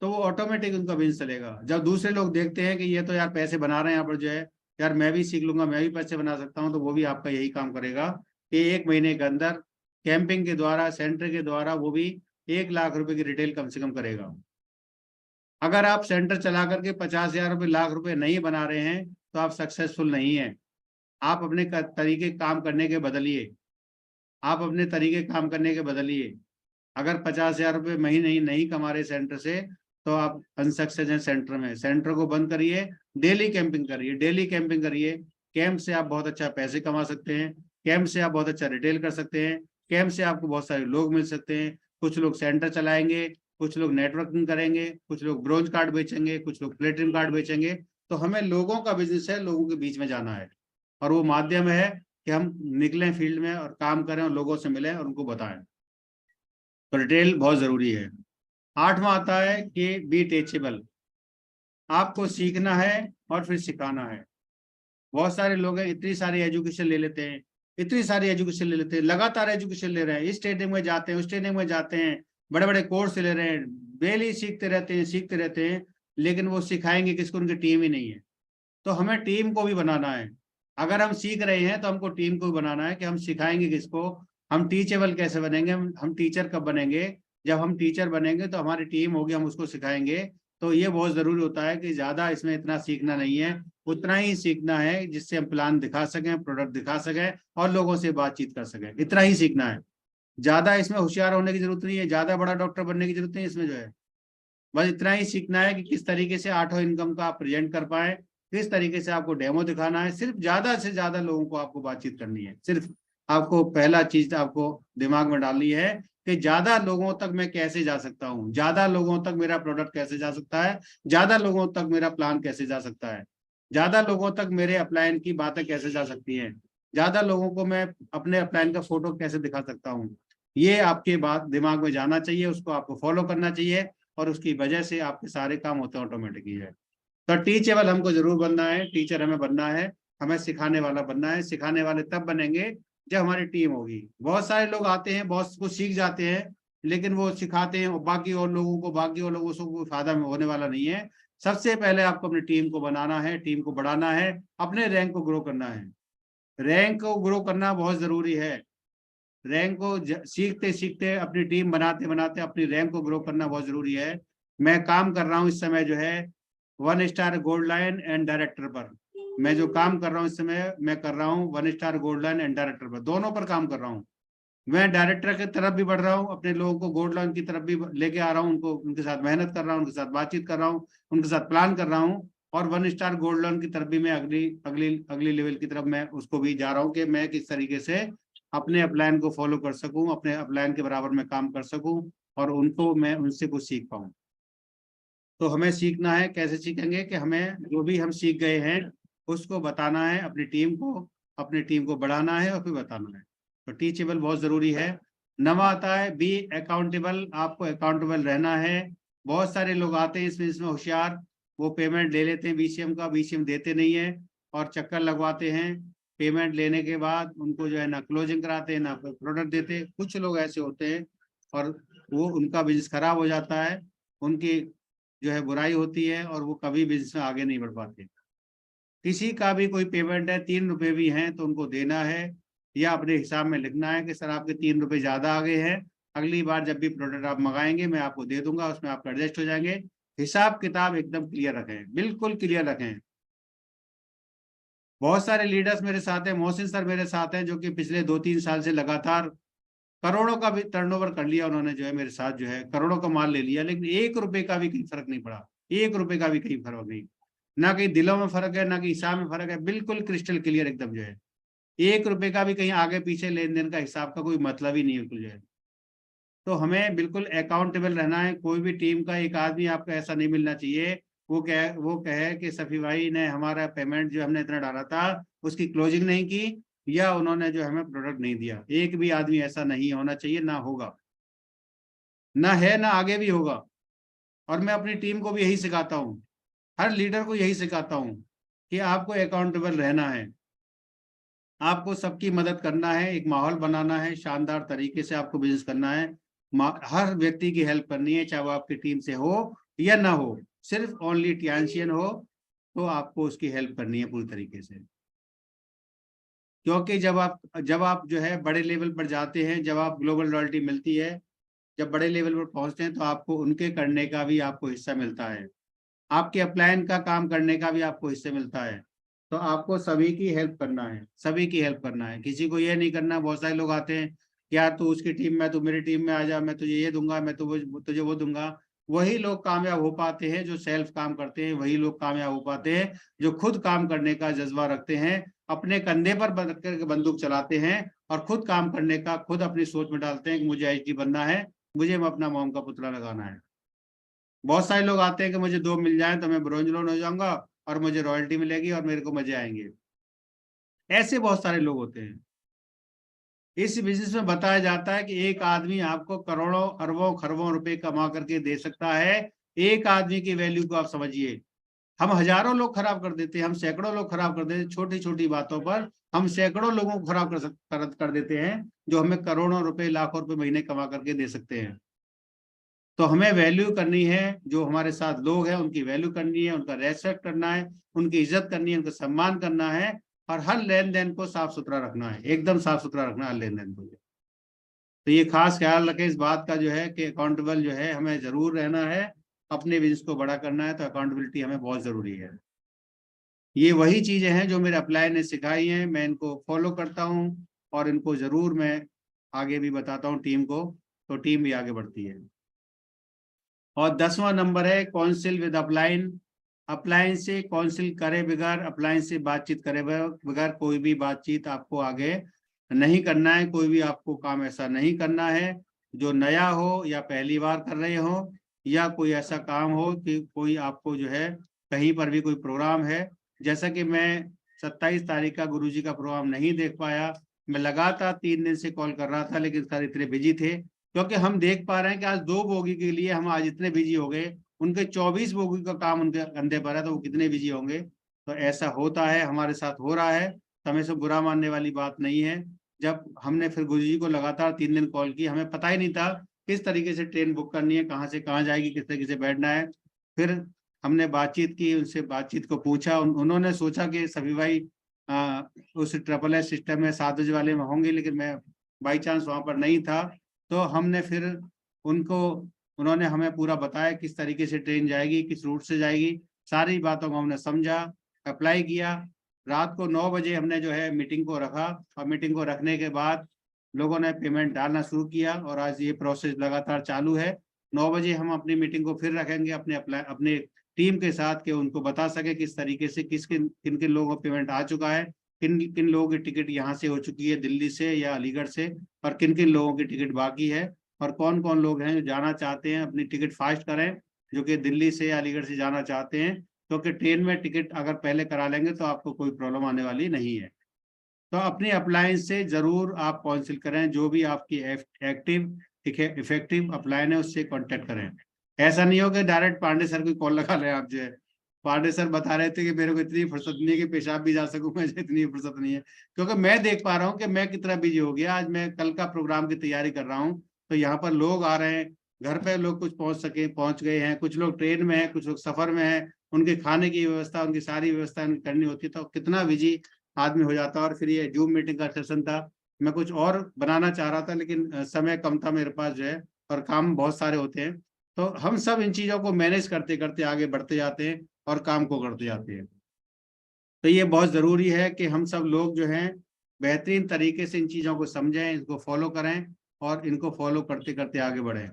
S1: तो वो ऑटोमेटिक उनका बिजनेस चलेगा। जब दूसरे लोग देखते हैं कि ये तो यार पैसे बना रहे हैं यहाँ पर जो है, यार मैं भी सीख लूंगा, मैं भी पैसे बना सकता हूँ, तो वो भी आपका यही काम करेगा कि 1 महीने के अंदर कैंपिंग के द्वारा, सेंटर के द्वारा, वो भी 1 लाख रुपए की रिटेल कम से कम करेगा। अगर आप सेंटर चला करके 50,000 रुपये, लाख रुपए नहीं बना रहे हैं तो आप सक्सेसफुल नहीं है। आप अपने तरीके काम करने के बदलिए, आप अपने तरीके काम करने के बदलिए। अगर 50,000 रुपये महीने नहीं कमा रहे सेंटर से, तो आप अनसक्सेस हैं सेंटर में। सेंटर को बंद करिए, डेली कैंपिंग करिए, डेली कैंपिंग करिए। कैंप से आप बहुत अच्छा पैसे कमा सकते हैं, कैंप से आप बहुत अच्छा रिटेल कर सकते हैं, कैंप से आपको बहुत सारे लोग मिल सकते हैं। कुछ लोग सेंटर चलाएंगे, कुछ लोग नेटवर्किंग करेंगे, कुछ लोग ब्रोंज कार्ड बेचेंगे, कुछ लोग प्लेटिनम कार्ड बेचेंगे। तो हमें लोगों का बिजनेस है, लोगों के बीच में जाना है, और वो माध्यम है कि हम निकलें फील्ड में और काम करें और लोगों से मिलें और उनको बताएं। तो रिटेल बहुत जरूरी है। 8वां आता है कि बी टीचेबल। आपको सीखना है और फिर सिखाना है। बहुत सारे लोग हैं, इतनी सारी एजुकेशन ले लेते हैं, इतनी सारी एजुकेशन ले लेते हैं, लगातार एजुकेशन ले रहे हैं, इस ट्रेनिंग में जाते हैं, उस ट्रेनिंग में जाते हैं, बड़े बड़े कोर्स ले रहे हैं, डेली सीखते रहते हैं, सीखते रहते हैं, लेकिन वो सिखाएंगे किसको? उनकी टीम ही नहीं है। तो हमें टीम को भी बनाना है। अगर हम सीख रहे हैं तो हमको टीम को भी बनाना है कि हम सिखाएंगे किसको। हम टीचेबल कैसे बनेंगे? हम टीचर कब बनेंगे? जब हम टीचर बनेंगे तो हमारी टीम होगी, हम उसको सिखाएंगे। तो ये बहुत जरूरी होता है कि ज्यादा इसमें इतना सीखना नहीं है, उतना ही सीखना है जिससे हम प्लान दिखा सकें, प्रोडक्ट दिखा सकें और लोगों से बातचीत कर सकें। इतना ही सीखना है, ज्यादा इसमें होशियार होने की जरूरत नहीं है, ज्यादा बड़ा डॉक्टर बनने की जरूरत नहीं है इसमें जो है। बस इतना ही सीखना है कि किस तरीके से 8 इनकम का आप प्रेजेंट कर पाए, किस तरीके से आपको डेमो दिखाना है। सिर्फ ज्यादा से ज्यादा लोगों को आपको बातचीत करनी है। सिर्फ आपको पहला चीज आपको दिमाग में डालनी है कि ज्यादा लोगों तक मैं कैसे जा सकता हूँ, ज्यादा लोगों तक मेरा प्रोडक्ट कैसे जा सकता है, ज्यादा लोगों तक मेरा प्लान कैसे जा सकता है, ज्यादा लोगों तक मेरे अपलाइन की बातें कैसे जा सकती हैं, ज्यादा लोगों को मैं अपने अपलाइन का फोटो कैसे दिखा सकता हूँ। ये आपके बात दिमाग में जाना चाहिए, उसको आपको फॉलो करना चाहिए, और उसकी वजह से आपके सारे काम होते हैं ऑटोमेटिकली है। तो टीचेबल हमको जरूर बनना है, टीचर हमें बनना है, हमें सिखाने वाला बनना है। सिखाने वाले तब बनेंगे जब हमारी टीम होगी। बहुत सारे लोग आते हैं, बहुत कुछ सीख जाते हैं, लेकिन वो सिखाते हैं और बाकी और लोगों को, बाकी और लोगों को फायदा होने वाला नहीं है। सबसे पहले आपको अपनी टीम को बनाना है, टीम को बढ़ाना है, अपने रैंक को ग्रो करना है। रैंक को ग्रो करना बहुत जरूरी है। रैंक को सीखते सीखते, अपनी टीम बनाते बनाते अपनी रैंक को ग्रो करना बहुत जरूरी है। मैं काम कर रहा हूँ इस समय जो है 1 star gold line and director पर। मैं जो काम कर रहा हूँ इस समय, मैं कर रहा हूँ 1 star gold line and director पर, दोनों पर काम कर रहा हूँ। मैं डायरेक्टर की तरफ भी बढ़ रहा हूँ, अपने लोगों को गोल्ड लाइन की तरफ भी लेके आ रहा हूँ, उनको, उनके साथ मेहनत कर रहा हूँ, उनके साथ बातचीत कर रहा हूँ, उनके साथ प्लान कर रहा हूँ। और 1 स्टार गोल्ड लोन की तरफ भी मैं अगली अगली अगली लेवल की तरफ मैं उसको भी जा रहा हूँ कि मैं किस तरीके से अपने अपलाइन को फॉलो कर सकूं, अपने अपलाइन के बराबर में काम कर सकूं, और उनको मैं उनसे कुछ सीख पाऊं। तो हमें सीखना है, कैसे सीखेंगे? कि हमें जो भी हम सीख गए हैं उसको बताना है अपनी टीम को, अपनी टीम को बढ़ाना है और फिर बताना है। तो टीचेबल बहुत जरूरी है। 9वां आता है बी अकाउंटेबल। आपको अकाउंटेबल रहना है। बहुत सारे लोग आते हैं इसमें होशियार, वो पेमेंट ले लेते हैं बीसीएम का, बीसीएम देते नहीं है और चक्कर लगवाते हैं। पेमेंट लेने के बाद उनको जो है ना क्लोजिंग कराते हैं, ना प्रोडक्ट देते। कुछ लोग ऐसे होते हैं और वो, उनका बिजनेस खराब हो जाता है, उनकी जो है बुराई होती है और वो कभी बिजनेस में आगे नहीं बढ़ पाते। किसी का भी कोई पेमेंट है, 3 रुपए भी हैं तो उनको देना है, या अपने हिसाब में लिखना है कि सर आपके 3 रुपए ज्यादा आ गए हैं, अगली बार जब भी प्रोडक्ट आप मंगाएंगे मैं आपको दे दूंगा, उसमें आप एडजस्ट हो जाएंगे। हिसाब किताब एकदम क्लियर रखें, बिल्कुल क्लियर रखें। बहुत सारे लीडर्स मेरे साथ हैं, मोहसिन सर मेरे साथ हैं, जो कि पिछले 2-3 साल से लगातार करोड़ों का भी टर्नओवर कर लिया उन्होंने, जो है मेरे साथ जो है करोड़ों का माल ले लिया, लेकिन 1 रुपए का भी कहीं फर्क नहीं पड़ा। 1 रुपए का भी कहीं फर्क नहीं, ना कहीं दिलों में फर्क है, ना कहीं हिसाब में फर्क है, बिल्कुल क्रिस्टल क्लियर एकदम जो है। 1 रुपए का भी कहीं आगे पीछे लेन देन का हिसाब का कोई मतलब ही नहीं है बिल्कुल जो है। तो हमें बिल्कुल अकाउंटेबल रहना है। कोई भी टीम का एक आदमी आपको ऐसा नहीं मिलना चाहिए वो कहे कि सफी भाई ने हमारा पेमेंट जो हमने इतना डाला था उसकी क्लोजिंग नहीं की, या उन्होंने जो हमें प्रोडक्ट नहीं दिया। एक भी आदमी ऐसा नहीं होना चाहिए, ना होगा, ना है, ना आगे भी होगा। और मैं अपनी टीम को भी यही सिखाता हूँ, हर लीडर को यही सिखाता हूँ कि आपको अकाउंटेबल रहना है, आपको सबकी मदद करना है, एक माहौल बनाना है, शानदार तरीके से आपको बिजनेस करना है। हर व्यक्ति की हेल्प करनी है, चाहे वो आपकी टीम से हो या ना हो। सिर्फ ओनली टियानशियन हो तो आपको उसकी हेल्प करनी है पूरी तरीके से। क्योंकि जब आप जो है बड़े लेवल पर जाते हैं, जब आप ग्लोबल रॉयल्टी मिलती है, जब बड़े लेवल पर पहुंचते हैं तो आपको उनके करने का भी आपको हिस्सा मिलता है, आपके अपलाइन का काम करने का भी आपको हिस्से मिलता है। तो आपको सभी की हेल्प करना है, सभी की हेल्प करना है, किसी को ये नहीं करना। बहुत सारे लोग आते हैं कि यार तू उसकी टीम में, तू मेरी टीम में आ जा, मैं तुझे ये दूंगा, मैं तुझे वो दूंगा। वही लोग कामयाब हो पाते हैं जो सेल्फ काम करते हैं, वही लोग कामयाब हो पाते हैं जो खुद काम करने का जज्बा रखते हैं, अपने कंधे पर बंदूक चलाते हैं और खुद काम करने का, खुद अपनी सोच में डालते हैं कि मुझे एचडी बनना है, मुझे अपना मोम का पुतला लगाना है। बहुत सारे लोग आते हैं कि मुझे 2 मिल जाए तो मैं ब्रोंज लोन हो जाऊंगा और मुझे रॉयल्टी मिलेगी और मेरे को मजे आएंगे। ऐसे बहुत सारे लोग होते हैं। इस बिजनेस में बताया जाता है कि एक आदमी आपको करोड़ों अरबों खरबों रुपए कमा करके दे सकता है। एक आदमी की वैल्यू को आप समझिए। हम हजारों लोग खराब कर देते हैं, हम सैकड़ों लोग खराब कर देते हैं, छोटी छोटी बातों पर हम सैकड़ों लोगों को खराब कर देते हैं जो हमें करोड़ों रुपए लाखों रुपए महीने कमा करके दे सकते हैं। तो हमें वैल्यू करनी है, जो हमारे साथ लोग हैं उनकी वैल्यू करनी है, उनका रेस्पेक्ट करना है, उनकी इज्जत करनी है, उनका सम्मान करना है और हर लेन देन को साफ सुथरा रखना है, एकदम साफ सुथरा रखना है हर लेन देन को। तो ये खास ख्याल रखें इस बात का जो है कि अकाउंटेबल जो है हमें जरूर रहना है, अपने बिजनेस को बड़ा करना है तो अकाउंटेबिलिटी हमें बहुत जरूरी है। ये वही चीजें हैं जो मेरे अप्लाई ने सिखाई हैं, मैं इनको फॉलो करता हूँ और इनको जरूर मैं आगे भी बताता हूँ टीम को, तो टीम भी आगे बढ़ती है। और 10वां नंबर है काउंसिल विद अपलाइन। अपलाइन से काउंसिल करे बगैर, अपलाइन से बातचीत करे बगैर कोई भी बातचीत आपको आगे नहीं करना है। कोई भी आपको काम ऐसा नहीं करना है जो नया हो या पहली बार कर रहे हो, या कोई ऐसा काम हो कि कोई आपको जो है कहीं पर भी कोई प्रोग्राम है। जैसा कि मैं 27 तारीख का गुरुजी का प्रोग्राम नहीं देख पाया, मैं लगातार 3 दिन से कॉल कर रहा था लेकिन सर इतने बिजी थे, क्योंकि हम देख पा रहे हैं कि आज 2 बोगी के लिए हम आज इतने बिजी हो गए, उनके 24 बोगी का काम उनके कंधे पर है, तो वो कितने बिजी होंगे। तो ऐसा होता है, हमारे साथ हो रहा है, समय से बुरा मानने वाली बात नहीं है। जब हमने फिर गुरु जी को लगातार 3 दिन कॉल की, हमें पता ही नहीं था किस तरीके से ट्रेन बुक करनी है, कहाँ से कहाँ जाएगी, किस तरीके से बैठना है। फिर हमने बातचीत की, उनसे बातचीत को पूछा, उन्होंने सोचा कि सभी भाई उस ट्रिपल एस सिस्टम में 7 बजे वाले में होंगे, लेकिन मैं बाई चांस वहां पर नहीं था। तो हमने फिर उनको, उन्होंने हमें पूरा बताया किस तरीके से ट्रेन जाएगी, किस रूट से जाएगी, सारी बातों को हमने समझा, अप्लाई किया। रात को 9 बजे हमने जो है मीटिंग को रखा और मीटिंग को रखने के बाद लोगों ने पेमेंट डालना शुरू किया और आज ये प्रोसेस लगातार चालू है। 9 बजे हम अपनी मीटिंग को फिर रखेंगे अपने टीम के साथ, कि उनको बता सके किस तरीके से किन किन लोगों को पेमेंट आ चुका है, किन किन लोगों की टिकट यहाँ से हो चुकी है दिल्ली से या अलीगढ़ से, और किन किन लोगों की टिकट बाकी है, और कौन कौन लोग हैं जो जाना चाहते हैं अपनी टिकट फास्ट करें, जो कि दिल्ली से या अलीगढ़ से जाना चाहते हैं, क्योंकि ट्रेन में टिकट अगर पहले करा लेंगे तो आपको कोई प्रॉब्लम आने वाली नहीं है। तो अपनी अप्लायंस से जरूर आप काउंसिल करें, जो भी आपकी एक्टिव इफेक्टिव अप्लायन है उससे कांटेक्ट करें। ऐसा नहीं हो कि डायरेक्ट पांडे सर को कॉल लगा लें आप जो है। पांडे सर बता रहे थे कि मेरे को इतनी फुर्सत नहीं है कि पेशाब भी जा सकूं, मुझे इतनी फुर्सत नहीं है, क्योंकि मैं देख पा रहा हूँ कि मैं कितना बिजी हो गया। आज मैं कल का प्रोग्राम की तैयारी कर रहा हूँ, तो यहाँ पर लोग आ रहे हैं, घर पे लोग कुछ पहुंच गए हैं, कुछ लोग ट्रेन में हैं, कुछ लोग सफर में हैं, उनके खाने की व्यवस्था, उनकी सारी व्यवस्था करनी होती है, तो कितना बिजी आदमी हो जाता है। और फिर ये जूम मीटिंग का सेशन था, मैं कुछ और बनाना चाह रहा था लेकिन समय कम था मेरे पास जो है, और काम बहुत सारे होते हैं। तो हम सब इन चीजों को मैनेज करते करते आगे बढ़ते जाते हैं और काम को करते जाते हैं। तो ये बहुत जरूरी है कि हम सब लोग जो हैं बेहतरीन तरीके से इन चीजों को समझें, इसको फॉलो करें और इनको फॉलो करते करते आगे बढ़ें।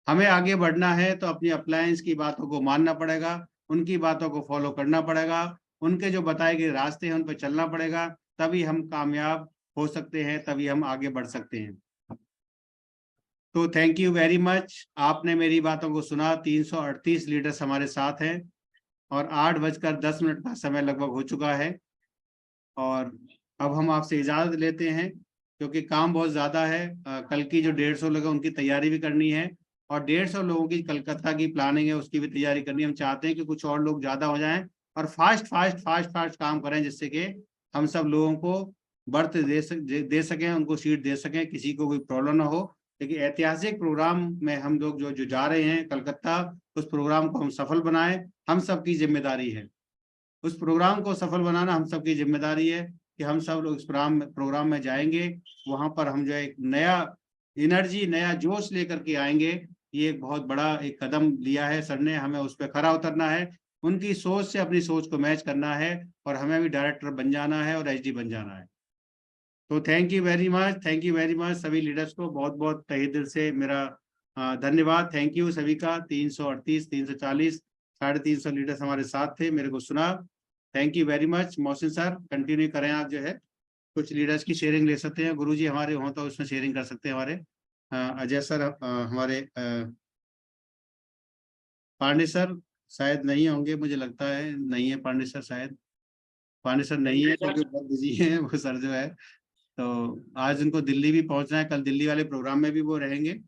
S1: हमें आगे बढ़ना है तो अपनी अप्लायंस की बातों को मानना पड़ेगा, उनकी बातों को फॉलो करना पड़ेगा, उनके जो बताए गए रास्ते हैं उन पर चलना पड़ेगा, तभी हम कामयाब हो सकते हैं, तभी हम आगे बढ़ सकते हैं। तो थैंक यू वेरी मच, आपने मेरी बातों को सुना। 338 लीडर्स हमारे साथ हैं और 8:10 का समय लगभग हो चुका है, और अब हम आपसे इजाजत लेते हैं क्योंकि काम बहुत ज्यादा है। कल की जो 150 लोग हैं उनकी तैयारी भी करनी है, और 150 लोगों की कलकत्ता की प्लानिंग है उसकी भी तैयारी करनी है। हम चाहते हैं कि कुछ और लोग ज्यादा हो जाएं और फास्ट फास्ट फास्ट फास्ट काम करें, जिससे कि हम सब लोगों को बर्थ दे सकें, उनको सीट दे सकें, किसी को कोई प्रॉब्लम ना हो। लेकिन ऐतिहासिक प्रोग्राम में हम लोग जो जो जा रहे हैं कलकत्ता, उस प्रोग्राम को हम सफल बनाएं, हम सबकी जिम्मेदारी है। उस प्रोग्राम को सफल बनाना हम सबकी जिम्मेदारी है कि हम सब लोग इस प्रोग्राम में जाएंगे, वहां पर हम जो है एक नया एनर्जी, नया जोश लेकर के आएंगे। ये एक बहुत बड़ा एक कदम लिया है सर ने, हमें उस पर खरा उतरना है, उनकी सोच से अपनी सोच को मैच करना है और हमें भी डायरेक्टर बन जाना है और एचडी बन जाना है। तो thank you very much, thank you very much सभी लीडर्स को, बहुत बहुत तहे दिल से मेरा धन्यवाद। थैंक यू सभी का। 338, 340, 350 लीडर्स हमारे साथ थे, मेरे को सुना। Thank you very much. Mohsin sir continue करें, आप जो है कुछ लीडर्स की शेयरिंग ले सकते हैं, गुरुजी हमारे हों तो उसमें शेयरिंग कर सकते हैं हमारे। अजय सर, हमारे पांडे सर शायद नहीं होंगे, मुझे लगता है नहीं है पांडे सर, शायद पांडे सर नहीं है क्योंकि बहुत बिजी है वो सर जो है। तो आज उनको दिल्ली भी पहुंचना है, कल दिल्ली वाले प्रोग्राम में भी वो रहेंगे।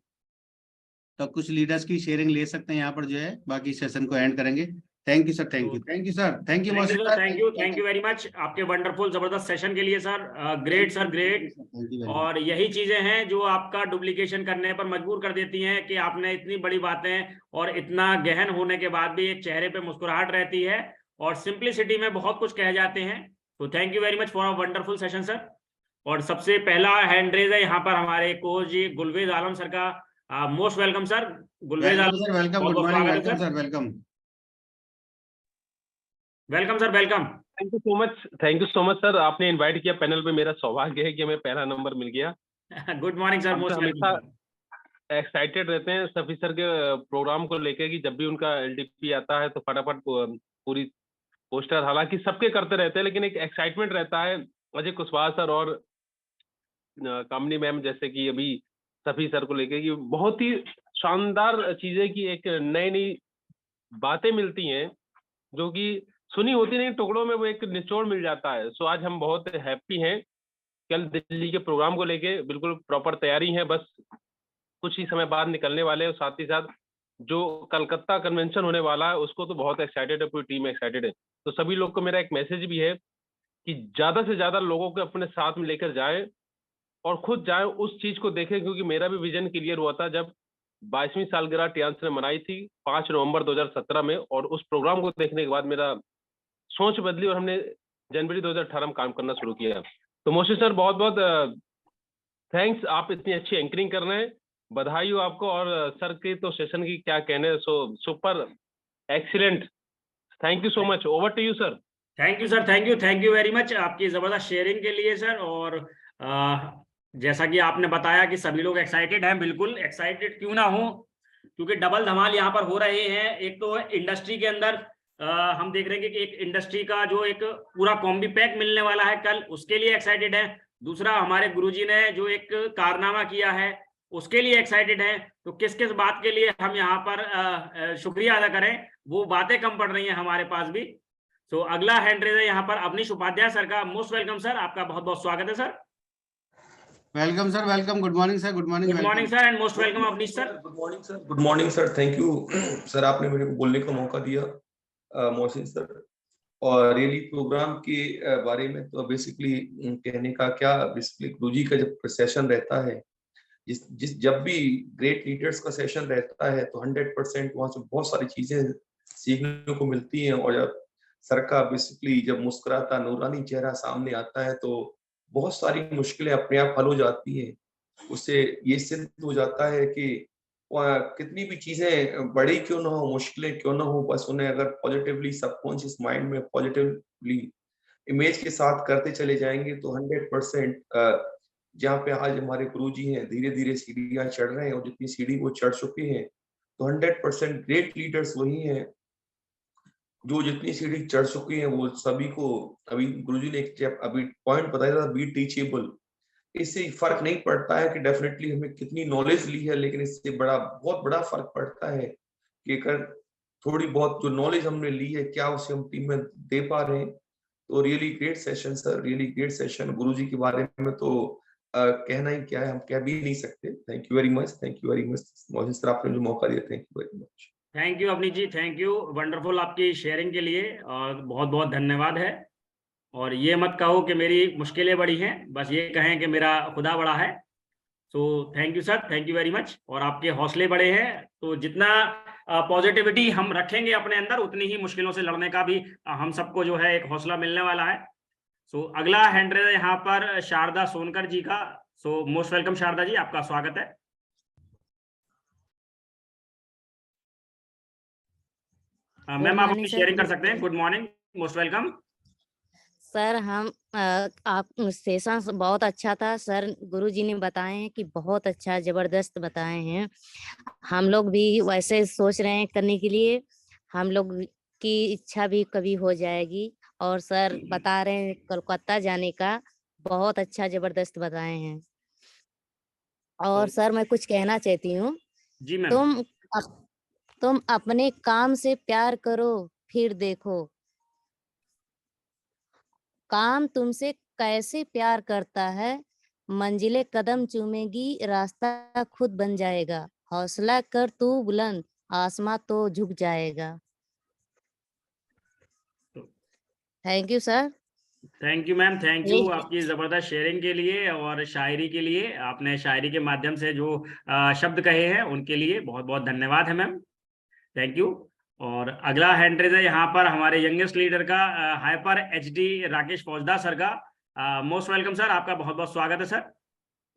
S1: तो कुछ लीडर्स की शेयरिंग ले सकते हैं यहाँ पर जो है, बाकी सेशन को एंड करेंगे। Thank you sir, thank you, thank you sir, thank you Mohsin sir,
S2: thank you very much आपके वंडरफुल जबरदस्त सेशन के लिए सर। Great sir, great. और यही चीजें हैं जो आपका डुप्लीकेशन करने पर मजबूर कर देती हैं कि आपने इतनी बड़ी बातें और इतना गहन होने के बाद भी एक चेहरे पे मुस्कुराहट रहती है और सिंप्लिसिटी में बहुत कुछ कह जाते हैं। तो thank you very much for a wonderful session sir. और सबसे पहला हैंड रेज है यहाँ पर हमारे कोच जी गुलवेज आलम सर का। Most welcome sir Gulvez Alam
S1: sir, welcome, good morning, welcome sir, welcome,
S2: welcome sir, welcome.
S3: Thank you so much, thank you so much sir, आपने invite किया पैनल पे। मेरा सौभाग्य है कि हमें पहला नंबर मिल गया।
S2: गुड मॉर्निंग सर, मोस्ट
S3: हमेशा एक्साइटेड रहते हैं सफी सर के प्रोग्राम को लेके कि जब भी उनका एलडीपी आता है तो फटाफट पूरी पोस्टर, हालांकि सबके करते रहते हैं लेकिन एक एक्साइटमेंट रहता है। अजय कुशवाहा सर और कामनी मैम जैसे कि अभी सफी सर को लेके कि बहुत ही शानदार चीजें की एक नई नई बातें मिलती हैं जो कि सुनी होती नहीं टुकड़ों में, वो एक निचोड़ मिल जाता है। सो आज हम बहुत हैप्पी हैं। कल दिल्ली के प्रोग्राम को लेके बिल्कुल प्रॉपर तैयारी है, बस कुछ ही समय बाद निकलने वाले हैं। साथ ही साथ जो कलकत्ता कन्वेंशन होने वाला है उसको तो बहुत एक्साइटेड है, पूरी टीम एक्साइटेड है। तो सभी लोग को मेरा एक मैसेज भी है कि ज्यादा से ज्यादा लोगों को अपने साथ में लेकर जाए और खुद जाए, उस चीज को देखें, क्योंकि मेरा भी विजन क्लियर हुआ था जब 22वीं सालगिरह टियांस ने मनाई थी 5 नवंबर 2017 में, और उस प्रोग्राम को देखने के बाद मेरा सोच बदली और हमने जनवरी 2018 में काम करना शुरू किया। तो मोशी सर बहुत बहुत थैंक्स, आप इतनी अच्छी एंकरिंग कर रहे हैं, बधाई हो आपको। और सर के तो सेशन की क्या कहने, so super excellent, thank you so much. Over to you sir.
S2: Thank you sir, thank you very much आपकी जबरदस्त शेयरिंग के लिए सर। और जैसा कि आपने बताया कि सभी लोग एक्साइटेड हैं, बिल्कुल एक्साइटेड क्यों ना हो, क्योंकि डबल धमाल यहाँ पर हो रहे हैं। एक तो इंडस्ट्री के अंदर हम देख रहे हैं कि एक इंडस्ट्री का जो एक पूरा कॉम्बी पैक मिलने वाला है कल, उसके लिए एक्साइटेड है। दूसरा हमारे गुरुजी ने जो एक कारनामा किया है उसके लिए एक्साइटेड है। तो किस किस बात के लिए हम यहाँ पर शुक्रिया अदा करें, वो बातें कम पड़ रही हैं हमारे पास भी। तो अगला हैंड रेज है यहाँ पर अवनीश उपाध्याय सर का। मोस्ट वेलकम सर, आपका बहुत बहुत स्वागत है sir.
S1: Welcome sir, welcome, good morning sir, good morning,
S2: good morning sir and most welcome Avnish sir.
S4: Good morning sir, good morning sir, thank you sir, आपने मेरे को बोलने का मौका दिया मोहसिन सर। और रियली प्रोग्राम के बारे में तो बेसिकली कहने का क्या, बेसिकली गुरुजी का जब सेशन रहता है, जब भी ग्रेट लीडर्स का सेशन रहता है तो 100% वहां से बहुत सारी चीजें सीखने को मिलती हैं। और जब सर का बेसिकली जब मुस्कुराता नूरानी चेहरा सामने आता है तो बहुत सारी मुश्किलें अपने आप हल हो जाती हैं। उससे ये सिद्ध हो जाता है कि कितनी भी चीजें बड़ी क्यों ना हो, मुश्किलें क्यों ना हो, बस उन्हें अगर पॉजिटिवली सबकॉन्शियस माइंड में पॉजिटिवली इमेज के साथ करते चले जाएंगे तो 100% जहाँ पे आज हमारे गुरुजी हैं धीरे धीरे सीढ़ियां चढ़ रहे हैं, और जितनी सीढ़ी वो चढ़ चुके हैं तो 100% ग्रेट लीडर्स वही हैं जो जितनी सीढ़ी चढ़ चुकी हैं वो सभी को, अभी गुरुजी ने एक अभी पॉइंट बताया था, बी टीचेबल। इससे फर्क नहीं पड़ता है कि डेफिनेटली हमें कितनी नॉलेज ली है, लेकिन इससे बहुत बड़ा फर्क पड़ता है कि अगर थोड़ी बहुत जो नॉलेज हमने ली है क्या उसे हम टीम में दे पा रहे हैं। तो really great session sir, really great session. Guruji के बारे में तो कहना ही क्या है, हम कह भी नहीं सकते। Thank you very much, thank you very much Mohsin sir, आपने जो मौका दिया, thank you very much.
S2: Thank you Avnish ji, thank you, wonderful आपकी शेयरिंग के लिए और बहुत बहुत धन्यवाद है। और ये मत कहो कि मेरी मुश्किलें बड़ी हैं, बस ये कहें कि मेरा खुदा बड़ा है। तो thank you sir, thank you very much. और आपके हौसले बड़े हैं, तो जितना पॉजिटिविटी हम रखेंगे अपने अंदर उतनी ही मुश्किलों से लड़ने का भी हम सबको जो है एक हौसला मिलने वाला है। सो अगला हैंड रेज है यहाँ पर शारदा सोनकर जी का। सो मोस्ट वेलकम शारदा जी, आपका स्वागत है। मैम आप अपनी शेयरिंग कर सकते हैं। Good morning, most welcome.
S5: Sir आप सेशन बहुत अच्छा था सर। गुरुजी ने बताए हैं कि बहुत अच्छा जबरदस्त बताए हैं। हम लोग भी वैसे सोच रहे हैं करने के लिए, हम लोग की इच्छा भी कभी हो जाएगी। और सर बता रहे हैं कोलकाता जाने का, बहुत अच्छा जबरदस्त बताए हैं। और सर मैं कुछ कहना चाहती हूँ।
S2: जी मैम।
S5: तुम अपने काम से प्यार करो, फिर देखो काम तुमसे कैसे प्यार करता है। मंजिलें कदम चूमेगी, रास्ता खुद बन जाएगा। हौसला कर तू बुलंद, आसमां तो झुक जाएगा। Thank you sir.
S2: Thank you ma'am, thank you आपकी जबरदस्त शेयरिंग के लिए और शायरी के लिए। आपने शायरी के माध्यम से जो शब्द कहे हैं उनके लिए बहुत बहुत धन्यवाद है मैम, थैंक यू। और अगला हैंड रेज है यहाँ पर हमारे यंगेस्ट लीडर का, हाइपर एचडी राकेश फौजदार सर का। मोस्ट वेलकम सर, आपका बहुत बहुत स्वागत है sir.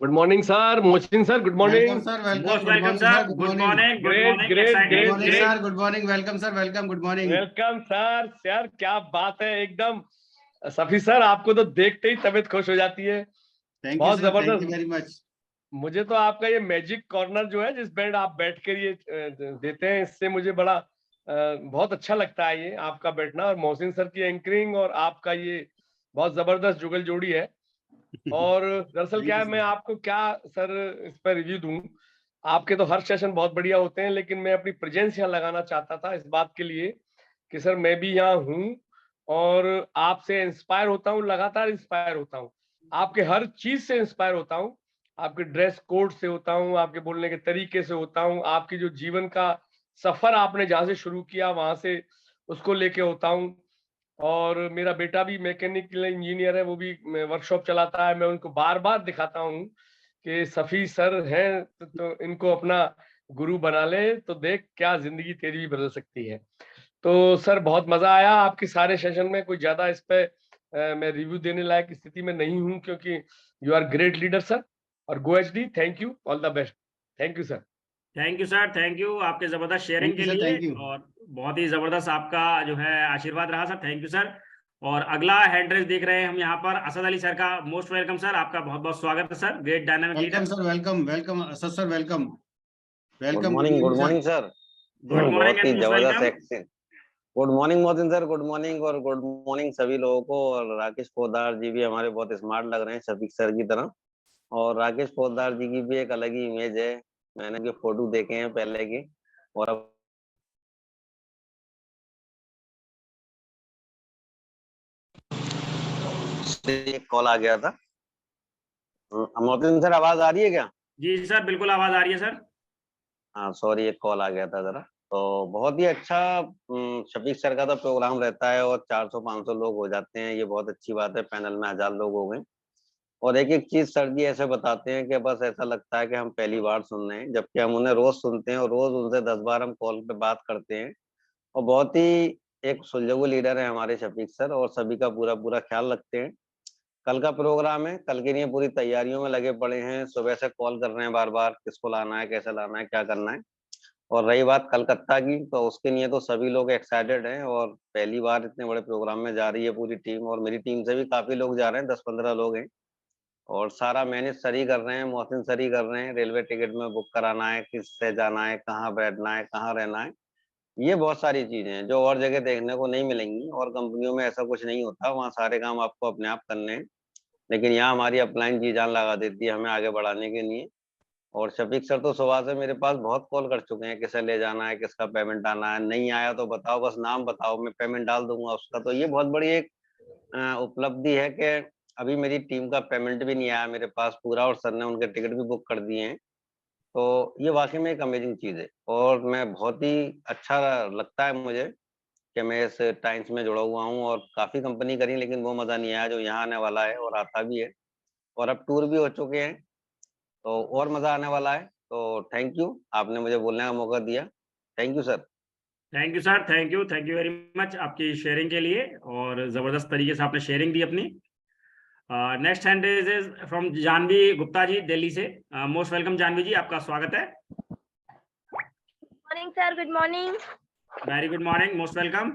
S3: Good morning sir, Mohsin sir, good morning.
S1: Welcome sir, welcome,
S2: most
S1: good
S2: welcome
S1: morning
S2: sir,
S1: sir,
S2: good morning, good
S3: Great,
S2: morning,
S3: great,
S2: excited,
S3: great,
S1: good morning
S3: great.
S1: Sir, good morning, welcome sir, welcome, good morning.
S3: Welcome sir. Sir क्या बात है, एकदम Safi sir, आपको तो देखते ही तबीयत खुश हो जाती है।
S1: थैंक यू
S3: बहुत
S1: सर, थैंक यू
S3: जबरदस्त।
S1: Very much.
S3: मुझे तो आपका ये मैजिक कॉर्नर जो है, जिस बेड आप बैठ कर ये देते हैं, इससे मुझे बड़ा बहुत अच्छा लगता है ये आपका बैठना। और मोहसिन सर की एंकरिंग और आपका ये बहुत जबरदस्त जुगल जोड़ी है। और दरअसल क्या है, मैं आपको क्या सर इस पर रिव्यू दूं। आपके तो हर सेशन बहुत बढ़िया होते हैं, लेकिन मैं अपनी प्रेजेंस यहाँ लगाना चाहता था इस बात के लिए कि सर मैं भी यहाँ हूँ और आपसे इंस्पायर होता हूँ, लगातार इंस्पायर होता हूँ। आपके हर चीज से इंस्पायर होता हूँ, आपके ड्रेस कोड से होता हूँ, आपके बोलने के तरीके से होता हूँ, आपकी जो जीवन का सफर आपने जहाँ से शुरू किया वहां से उसको लेके होता हूँ। और मेरा बेटा भी मैकेनिकल इंजीनियर है, वो भी वर्कशॉप चलाता है। मैं उनको बार बार दिखाता हूँ कि सफी सर हैं तो इनको अपना गुरु बना ले, तो देख क्या जिंदगी तेरी भी बदल सकती है। तो सर बहुत मजा आया आपके सारे सेशन में। कोई ज्यादा इस पे मैं रिव्यू देने लायक स्थिति में नहीं हूँ, क्योंकि you are great leader sir. और go HD, thank you, all the best. Thank you sir.
S2: Thank you sir, thank you आपके जबरदस्त शेयरिंग
S1: थैंक
S2: के
S1: यू सर,
S2: लिए
S1: थैंक यू।
S2: और बहुत ही जबरदस्त आपका जो है आशीर्वाद रहा सर, थैंक यू सर। और अगला हैंड रेज देख रहे हैं हम यहाँ पर असद अली सर का। मोस्ट वेलकम सर, आपका बहुत बहुत स्वागत है sir, great dynamic
S1: welcome
S2: leader.
S1: Sir, welcome, welcome Asad sir, welcome,
S6: good
S1: welcome,
S6: morning, good
S1: sir.
S6: Morning sir.
S2: Good morning
S6: बहुत
S2: एंड
S6: ही
S2: मोस्ट
S6: जबरदस्त
S2: welcome.
S6: Acting. Good morning Mohsin sir, good morning. और good morning सभी लोगों को। और राकेश पोद्दार जी भी हमारे बहुत स्मार्ट लग रहे हैं शफीक सर की तरह। और राकेश पोद्दार जी की भी एक अलग ही इमेज है, मैंने भी फोटो देखे हैं पहले की। और अब एक कॉल आ गया था। मोहसिन सर आवाज आ रही है क्या?
S2: जी सर, बिल्कुल आवाज आ रही है सर।
S6: हाँ सॉरी, एक कॉल आ गया था जरा। तो बहुत ही अच्छा शफीक सर का तो प्रोग्राम रहता है और 400-500 लोग हो जाते हैं, ये बहुत अच्छी बात है। पैनल में 1000 लोग हो गए और एक एक चीज सर जी ऐसे बताते हैं कि बस ऐसा लगता है कि हम पहली बार सुन रहे हैं, जबकि हम उन्हें रोज सुनते हैं और रोज उनसे 10 बार हम कॉल पे बात करते हैं। और बहुत ही एक सुलझोगे लीडर है हमारे शफीक सर और सभी का पूरा पूरा ख्याल रखते हैं। कल का प्रोग्राम है, कल के लिए पूरी तैयारियों में लगे पड़े हैं। सुबह से कॉल कर रहे हैं बार बार, किसको लाना है, कैसे लाना है, क्या करना है। और रही बात कलकत्ता की, तो उसके लिए तो सभी लोग एक्साइटेड हैं और पहली बार इतने बड़े प्रोग्राम में जा रही है पूरी टीम। और मेरी टीम से भी काफी लोग जा रहे हैं, 10-15 लोग हैं। और सारा मैनेज सर ही कर रहे हैं, मोहसिन सर ही कर रहे हैं। रेलवे टिकट में बुक कराना है, किससे जाना है, कहाँ बैठना है, कहाँ रहना है, ये बहुत सारी चीजें हैं जो और जगह देखने को नहीं मिलेंगी। और कंपनियों में ऐसा कुछ नहीं होता, वहाँ सारे काम आपको अपने आप करने हैं। लेकिन यहाँ हमारी अपलाइन जी जान लगा देती है हमें आगे बढ़ाने के लिए। और शफीक सर तो सुबह से मेरे पास बहुत कॉल कर चुके हैं, किसे ले जाना है, किसका पेमेंट आना है, नहीं आया तो बताओ, बस नाम बताओ, मैं पेमेंट डाल दूंगा उसका। तो ये बहुत बड़ी एक उपलब्धि है कि अभी मेरी टीम का पेमेंट भी नहीं आया मेरे पास पूरा, और सर ने उनके टिकट भी बुक कर दिए हैं। तो ये वाकई में एक अमेजिंग चीज है और मैं बहुत ही अच्छा लगता है मुझे कि मैं इस टाइम्स में जुड़ा हुआ हूँ। और काफी कंपनी करी लेकिन वो मजा नहीं आया जो यहाँ आने वाला है और आता भी है। और अब टूर भी हो चुके हैं तो और मजा आने वाला है। तो थैंक यू, आपने मुझे बोलने का मौका दिया। Thank you sir.
S2: Thank you sir, thank you very much आपकी शेयरिंग के लिए और जबरदस्त तरीके से आपने शेयरिंग दी अपनी। Next hand is from Janvi Gupta ji, Delhi से। मोस्ट वेलकम जानवी जी, आपका स्वागत है।
S7: Morning sir, good morning.
S2: Very good morning, most welcome.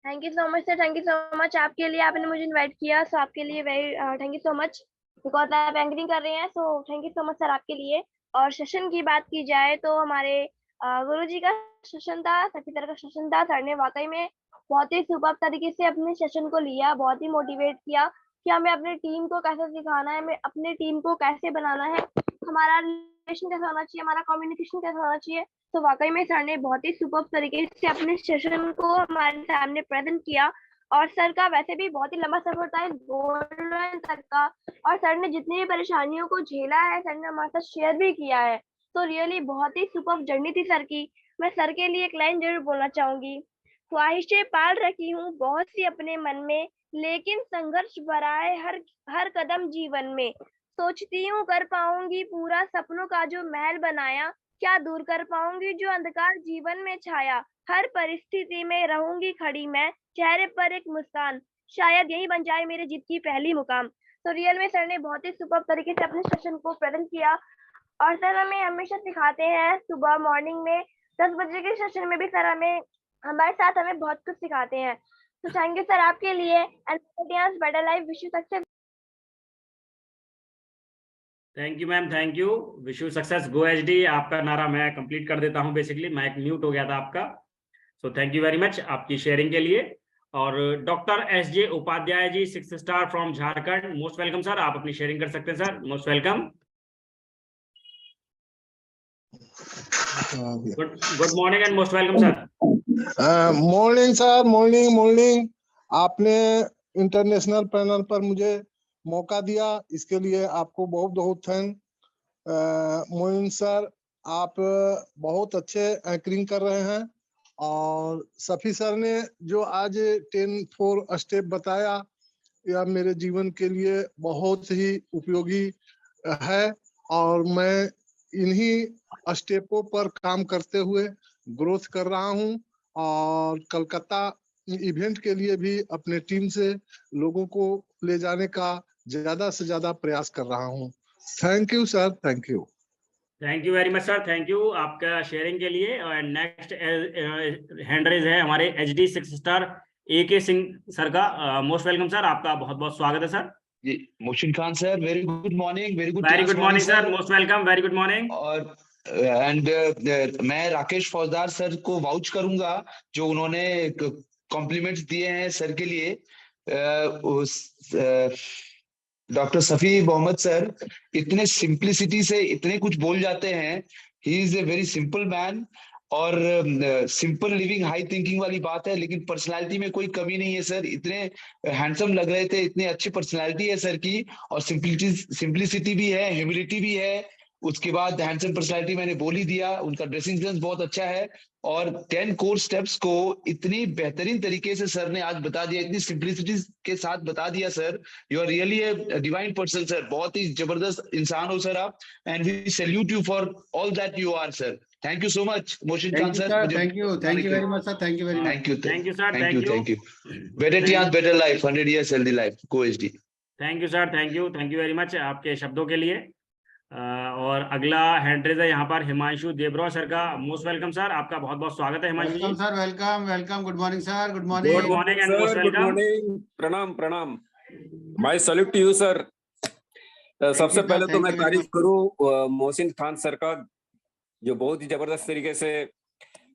S7: Thank you so much sir, thank you so much. आपके लिए आपने मुझे इनवाइट किया, सो आपके लिए very thank you so much, because आप एंकरिंग कर रहे हैं, so thank you so much sir आपके लिए। और सेशन की बात की जाए तो हमारे गुरुजी का सेशन था, सभी तरह का सेशन था। सर ने वाकई में बहुत ही सुपर तरीके से अपने सेशन को लिया, बहुत ही मोटिवेट किया कि हमें अपनी टीम को कैसे सिखाना है, हमें अपनी टीम को कैसे बनाना है, हमारा रिलेशन कैसा होना चाहिए, हमारा कम्युनिकेशन कैसा होना चाहिए। तो वाकई में सर ने बहुत ही सुपर तरीके से अपने सेशन को हमारे सामने प्रेजेंट किया। और सर का वैसे भी बहुत ही लंबा सफर था गोल्ड मेडल तक का, और सर ने जितनी भी परेशानियों को झेला है सर ने हमारे साथ शेयर भी किया है। तो रियली बहुत ही सुपर जर्नी थी सर की। मैं सर के लिए एक लाइन जरूर बोलना चाहूंगी। ख्वाहिशें पाल रखी हूँ बहुत सी अपने मन में, लेकिन संघर्ष भरा है हर हर कदम जीवन में। सोचती हूँ कर पाऊंगी पूरा सपनों का जो महल बनाया, क्या दूर कर पाऊंगी जो अंधकार जीवन में छाया। हर परिस्थिति में रहूंगी खड़ी मैं, चेहरे पर एक मुस्कान, शायद यही बन जाए मेरे जीत की पहली मुकाम। तो रियल में सर ने बहुत ही सुपर तरीके से अपने सेशन को प्रेजेंट किया। और सर हमें हमेशा सिखाते हैं, सुबह मॉर्निंग में 10 बजे के सेशन में भी सर हमें हमारे साथ हमें बहुत कुछ सिखाते हैं। तो थैंक यू सर आपके लिए, and better life, wish you success.
S2: Thank you ma'am, thank you, wish you success, go HD. आपका नारा मैं कंप्लीट कर देता हूं, बेसिकली माइक म्यूट हो गया था आपका। सो थैंक यू वेरी मच आपकी शेयरिंग के लिए। और doctor S J. Upadhyay ji, 6 star from Jharkhand, most welcome sir, आप अपनी शेयरिंग कर सकते हैं sir, most welcome. Good morning and most welcome sir.
S8: Morning sir, morning morning. आपने इंटरनेशनल पैनल पर मुझे मौका दिया, इसके लिए आपको बहुत बहुत थैंक। मोइन सर, आप बहुत अच्छे एंकरिंग कर रहे हैं, और सफी सर ने जो आज 10-4 स्टेप बताया, यह मेरे जीवन के लिए बहुत ही उपयोगी है, और मैं इन्हीं स्टेपों पर काम करते हुए ग्रोथ कर रहा हूं, और कलकत्ता इवेंट के लिए भी अपने टीम से लोगों को ले जाने का ज्यादा से ज्यादा प्रयास कर रहा हूं। Thank you sir, thank you.
S2: Thank you very much sir, thank you आपका शेयरिंग के लिए। और नेक्स्ट हैंड रेज है हमारे HD 6 star AK Singh sir का, मोस्ट वेलकम सर, आपका बहुत बहुत स्वागत है सर।
S9: जी, Mohsin Khan sir, very good morning, very good
S2: morning sir, most welcome, very good morning.
S9: और मैं राकेश फौजदार सर को वाउच करूंगा, जो उन्होंने कॉम्प्लीमेंट्स दिए हैं सर के लिए। डॉक्टर सफी मोहम्मद सर इतने सिंप्लिसिटी से इतने कुछ बोल जाते हैं। He is a very simple man, और सिंपल लिविंग हाई थिंकिंग वाली बात है, लेकिन पर्सनालिटी में कोई कमी नहीं है सर। इतने हैंडसम लग रहे थे, इतनी अच्छी पर्सनालिटी है सर की, और सिंप्लिसिटी भी है, ह्यूमिलिटी भी है। उसके बाद हैंडसम पर्सनालिटी मैंने बोल ही दिया, उनका ड्रेसिंग सेंस बहुत अच्छा है, और 10 कोर स्टेप्स को इतनी बेहतरीन तरीके से सर ने आज बता दिया, इतनी सिंप्लिसिटी के साथ बता दिया sir. You are really a divine person sir, बहुत ही जबरदस्त इंसान हो सर आप, and we salute you for all that you are sir. Thank you so much Mohsin Khan sir,
S1: thank you very much sir, thank you very much,
S2: thank you sir,
S9: thank you. Better chance, better life, 100 years healthy life, go HD.
S2: Thank you sir, thank you very much आपके शब्दों के लिए। और अगला hand raise है यहाँ पर Himanshu Devra sir का, मोस्ट वेलकम सर, आपका बहुत बहुत स्वागत है Himanshu
S1: welcome
S2: ji.
S1: Sir, welcome welcome, good morning sir, good morning,
S2: good morning and most welcome.
S10: प्रणाम प्रणाम, my salute to you sir. सबसे पहले तो मैं तारीफ करूं मोहसिन खान सर का, जो बहुत ही जबरदस्त तरीके से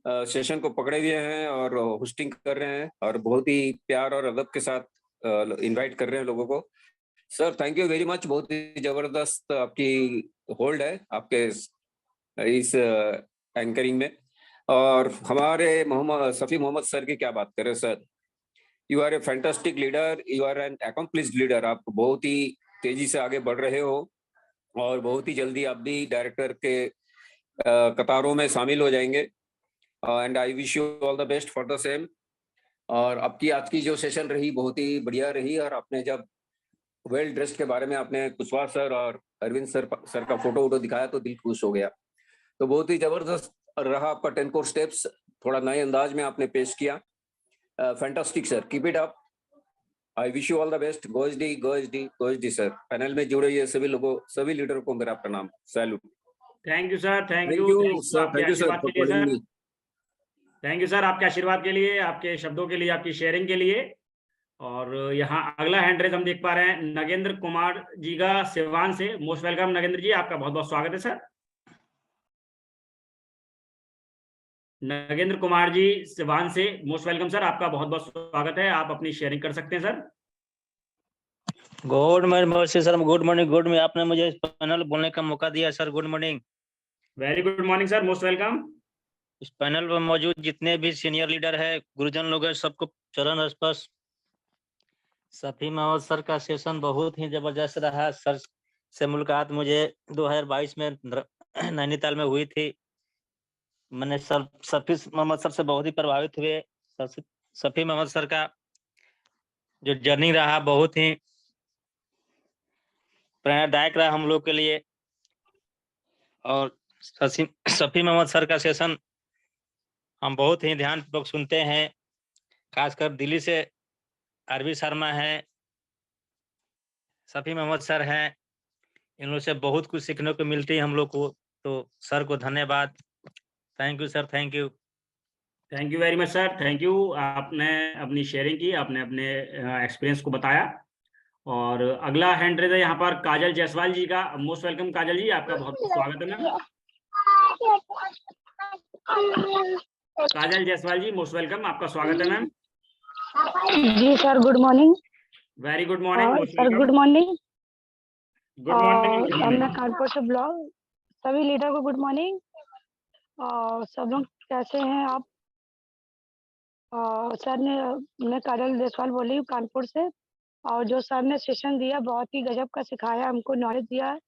S10: सेशन को पकड़े हुए हैं और होस्टिंग कर रहे हैं, और बहुत ही प्यार और अदब के साथ इनवाइट कर रहे हैं लोगों को। Sir thank you very much, बहुत ही जबरदस्त आपकी होल्ड है आपके इस एंकरिंग में। और हमारे सफी मोहम्मद सर की क्या बात करें sir, you are a fantastic leader, you are an accomplished leader. आप बहुत ही तेजी से आगे बढ़ रहे हो, और बहुत ही जल्दी आप भी डायरेक्टर के कतारों में शामिल हो जाएंगे, and I wish you all the best for the same. और आपकी आज की जो सेशन रही बहुत ही बढ़िया रही, और आपने जब वेल ड्रेस्ड के बारे में आपने कुशवाहा सर और अरविंद सर का फोटो दिखाया तो दिल खुश हो गया। तो बहुत ही जबरदस्त रहा आपका 10 कोर स्टेप्स, थोड़ा नए अंदाज में आपने पेश किया। Fantastic sir, keep it up. I wish you all the best. Goes D sir. Panel में जुड़े ये सभी लोगों, सभी लीडर को मेरा प्रणाम, salute.
S2: Thank you sir, thank
S10: thank
S2: you
S10: you sir,
S2: आपके
S10: थैंक यू सर
S2: आशीर्वाद
S10: फॉर
S2: के लिए
S10: calling
S2: sir.
S10: Me.
S2: Thank you sir आपके आशीर्वाद के लिए, आपके शब्दों के लिए, आपकी शेयरिंग के लिए। और यहाँ अगला हैंड रेज हम देख पा रहे हैं नगेंद्र कुमार जी का सिवान से। मोस्ट वेलकम नगेंद्र जी, आपका बहुत बहुत स्वागत है सर। नगेंद्र कुमार जी सिवान से, मोस्ट वेलकम सर, आपका बहुत बहुत स्वागत है। आप अपनी शेयरिंग कर सकते हैं sir.
S11: Good morning sir, good morning. आपने मुझे इस पैनल बोलने का मौका दिया sir, good morning.
S2: Very good morning sir, most welcome.
S11: इस पैनल पर मौजूद जितने भी सीनियर लीडर है, गुरुजन लोग हैं, सबको चरण स्पर्श। सफी मोहम्मद सर का सेशन बहुत ही जबरदस्त रहा। सर से मुलाकात मुझे 2022 में नैनीताल में हुई थी। मैंने सफी मोहम्मद सर से बहुत ही प्रभावित हुए। सफी मोहम्मद सर का जो जर्नी रहा बहुत ही प्रेरणादायक रहा हम लोग के लिए। और सफी मोहम्मद सर का सेशन हम बहुत ही ध्यानपूर्वक सुनते हैं। खासकर दिल्ली से आरवी शर्मा है, सफी मोहम्मद सर हैं, इन लोगों से बहुत कुछ सीखने को मिलती है हम लोग को। तो सर को धन्यवाद। Thank you sir, thank you.
S2: Thank you very much sir, thank you. आपने अपनी शेयरिंग की, आपने अपने एक्सपीरियंस को बताया। और अगला हैंड रेज है यहाँ पर काजल जायसवाल जी का। मोस्ट वेलकम काजल जी, आपका बहुत बहुत स्वागत है ma'am. Kajal Jaiswal ji, most welcome, आपका स्वागत है मैम।
S12: जी sir, good morning.
S2: Very good morning
S12: sir good morning.
S2: Good morning.
S12: मैं कानपुर से ब्लॉग, सभी लीडर को गुड मॉर्निंग। सब लोग कैसे हैं आप? सर ने, मैं काजल जायसवाल बोल रही हूँ कानपुर से। और जो सर ने सेशन दिया बहुत ही गजब का सिखाया, हमको नॉलेज दिया है।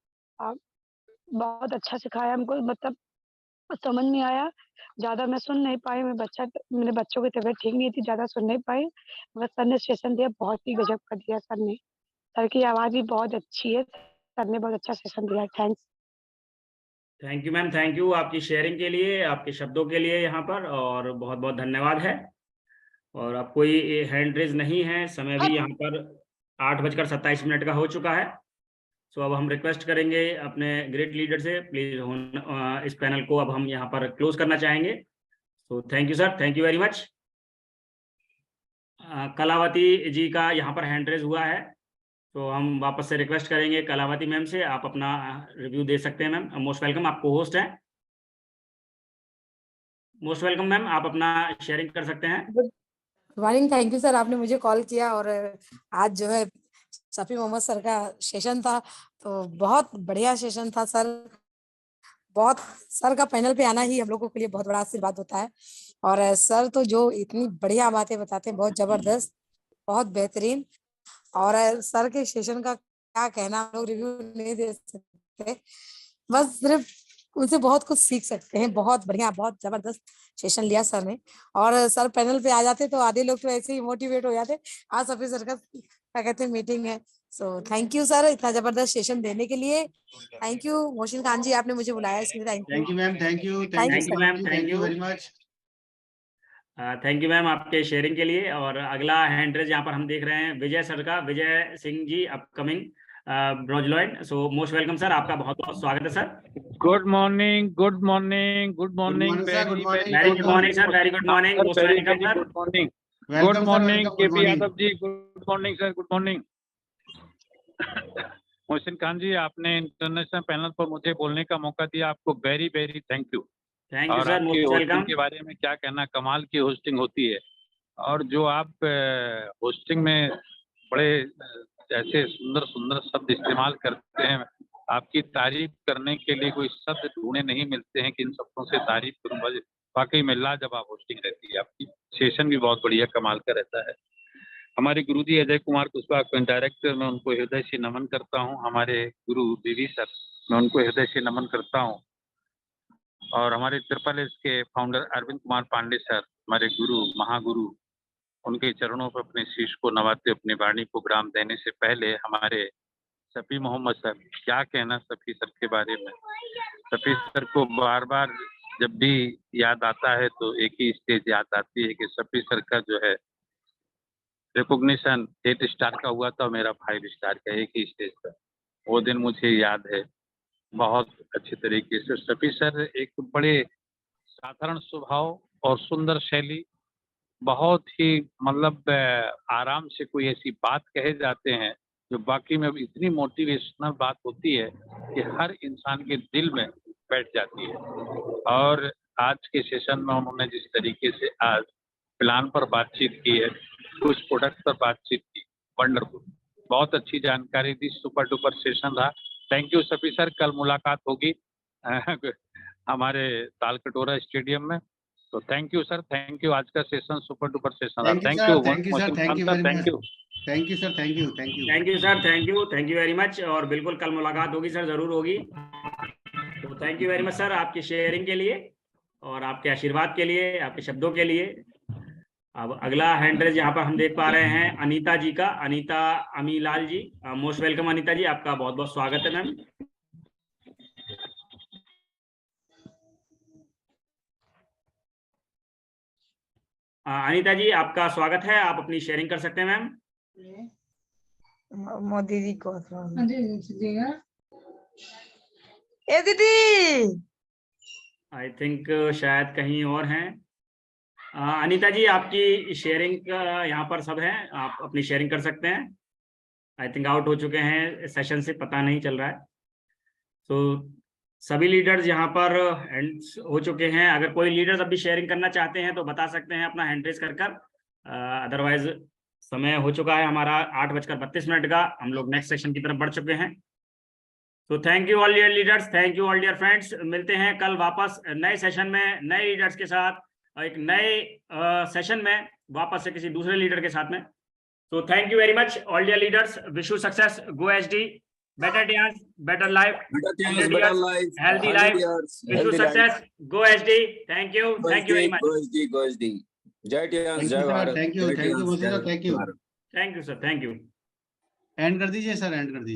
S12: बहुत अच्छा सिखाया हमको, मतलब समझ में आया। ज़्यादा मैं सुन नहीं पाई, मेरे बच्चों की तबीयत ठीक नहीं थी, ज़्यादा सुन नहीं पाई। बस सर ने सेशन दिया, बहुत ही गजब का दिया सर ने। सर की आवाज़ भी बहुत अच्छी है, सर ने बहुत अच्छा सेशन दिया। Thanks.
S2: Thank you ma'am, thank you आपकी शेयरिंग के लिए, आपके शब्दों के लिए यहाँ पर, और बहुत बहुत धन्यवाद है। और अब कोई हैंड रेज नहीं है, समय भी यहाँ पर 8:27 का हो चुका है। सो अब हम रिक्वेस्ट करेंगे अपने ग्रेट लीडर से, प्लीज इस पैनल को अब हम यहाँ पर क्लोज करना चाहेंगे। So thank you sir, thank you very much. Kalawati ji का यहाँ पर हैंड रेज हुआ है, तो हम वापस से रिक्वेस्ट करेंगे कलावती मैम से, आप अपना रिव्यू दे सकते हैं मैम। मोस्ट वेलकम, आपको होस्ट है। मोस्ट वेलकम मैम, आप अपना शेयरिंग कर सकते हैं।
S13: Good morning, thank you sir, आपने मुझे कॉल किया। और आज जो है सफी मोहम्मद सर का सेशन था, तो बहुत बढ़िया सेशन था सर। बहुत, सर का पैनल पे आना ही हम लोगों के लिए बहुत बड़ा आशीर्वाद होता है। और सर तो जो इतनी बढ़िया बातें बताते हैं, बहुत जबरदस्त, बहुत बेहतरीन। और सर के सेशन का क्या कहना, हम लोग रिव्यू नहीं दे सकते, बस सिर्फ उनसे बहुत कुछ सीख सकते हैं। बहुत बढ़िया, बहुत जबरदस्त सेशन लिया सर ने। और सर पैनल पे आ जाते तो आधे लोग तो ऐसे ही मोटिवेट हो जाते। आज सफी सर का क्या कहते हैं मीटिंग है। सो थैंक यू सर इतना जबरदस्त सेशन देने के लिए। थैंक यू मोहसिन खान जी, आपने मुझे बुलाया इसके लिए
S1: thank you ma'am, thank you
S2: ma'am,
S1: thank you very much.
S2: Thank you ma'am आपके शेयरिंग के लिए। और अगला हैंड रेज यहाँ पर हम देख रहे हैं विजय सर का, विजय सिंह जी अपकमिंग ब्रॉजलॉइड। सो मोस्ट वेलकम सर, आपका बहुत बहुत स्वागत है sir.
S14: Good morning, good morning, good morning,
S2: very good morning sir, very good morning, most welcome sir.
S14: Good morning, good morning KP Yadav ji, good morning sir, good morning. Mohsin Khan ji, आपने international panel पर मुझे बोलने का मौका दिया, आपको very very thank you.
S2: Thank you
S14: और
S2: sir,
S14: आपकी
S2: मोस्ट
S14: होस्टिंग
S2: वेलकम।
S14: के बारे में क्या कहना, कमाल की होस्टिंग होती है। और जो आप होस्टिंग में बड़े ऐसे सुंदर सुंदर शब्द इस्तेमाल करते हैं, आपकी तारीफ करने के लिए कोई शब्द ढूंढने नहीं मिलते हैं कि इन शब्दों से तारीफ करूं। वाकई में लाजवाब होस्टिंग रहती है आपकी। सेशन भी बहुत बढ़िया कमाल का रहता है। हमारे गुरुजी अजय कुमार कुशवाहा डायरेक्टर, मैं उनको हृदय से नमन करता हूँ। हमारे गुरु बीवी सर, मैं उनको हृदय से नमन करता हूँ। और हमारे ट्रिपल एस के फाउंडर अरविंद कुमार पांडे सर, हमारे गुरु महागुरु, उनके चरणों पर अपने शीश को नवाते अपनी वाणी को विराम देने से पहले हमारे सफी मोहम्मद सर, क्या कहना सफी सर के बारे में। सफी सर को बार बार जब भी याद आता है तो एक ही स्टेज याद आती है कि सफी सर का जो है रिकॉग्निशन 8 स्टार का हुआ था, मेरा 5 स्टार का एक ही स्टेज पर। वो दिन मुझे याद है बहुत अच्छे तरीके से। शफी सर एक बड़े साधारण स्वभाव और सुंदर शैली, बहुत ही मतलब आराम से कोई ऐसी बात कहे जाते हैं जो बाकी में इतनी मोटिवेशनल बात होती है कि हर इंसान के दिल में बैठ जाती है। और आज के सेशन में उन्होंने जिस तरीके से आज प्लान पर बातचीत की है, कुछ प्रोडक्ट पर बातचीत की, वंडरफुल, बहुत अच्छी जानकारी दी, सुपर डुपर सेशन रहा। थैंक यू शफी सर, कल मुलाकात होगी हमारे तालकटोरा स्टेडियम में। तो thank you sir, thank you. आज का सेशन सुपर डुपर सेशन रहा। Thank you
S1: sir, thank you
S2: thank you sir, thank you very much. और बिल्कुल कल मुलाकात होगी सर, जरूर होगी। तो thank you very much sir, आपकी शेयरिंग के लिए और आपके आशीर्वाद के लिए, आपके शब्दों के लिए। अब अगला हैंड रेज यहाँ पर हम देख पा रहे हैं अनीता जी का, अनीता अमीलाल जी। मोस्ट वेलकम अनीता जी, आपका बहुत बहुत स्वागत है मैम। अनीता जी आपका स्वागत है, आप अपनी शेयरिंग कर सकते हैं मैम।
S13: मोदी जी को ए दीदी
S2: आई थिंक शायद कहीं और हैं। अनीता जी आपकी शेयरिंग यहाँ पर सब है, आप अपनी शेयरिंग कर सकते हैं। आई थिंक आउट हो चुके हैं सेशन से, पता नहीं चल रहा है। तो सभी लीडर्स यहाँ पर एंड हो चुके हैं। अगर कोई लीडर्स अभी शेयरिंग करना चाहते हैं तो बता सकते हैं अपना हैंड रेज कर। अदरवाइज समय हो चुका है हमारा 8:32 का, हम लोग नेक्स्ट सेशन की तरफ बढ़ चुके हैं। तो thank you all dear leaders, thank you all dear friends. मिलते हैं कल वापस नए सेशन में नए लीडर्स के साथ, एक नए सेशन में वापस से किसी दूसरे लीडर के साथ में। तो thank you very much all dear leaders, wish you success, go HD, better dance, better life, healthy life, wish you success, go HD. Thank you very much.
S10: जय टियांस, जय Bharat.
S1: Thank you Modi sir, thank you
S2: sir, thank you.
S1: End कर दीजिए sir, and कर दीजिए।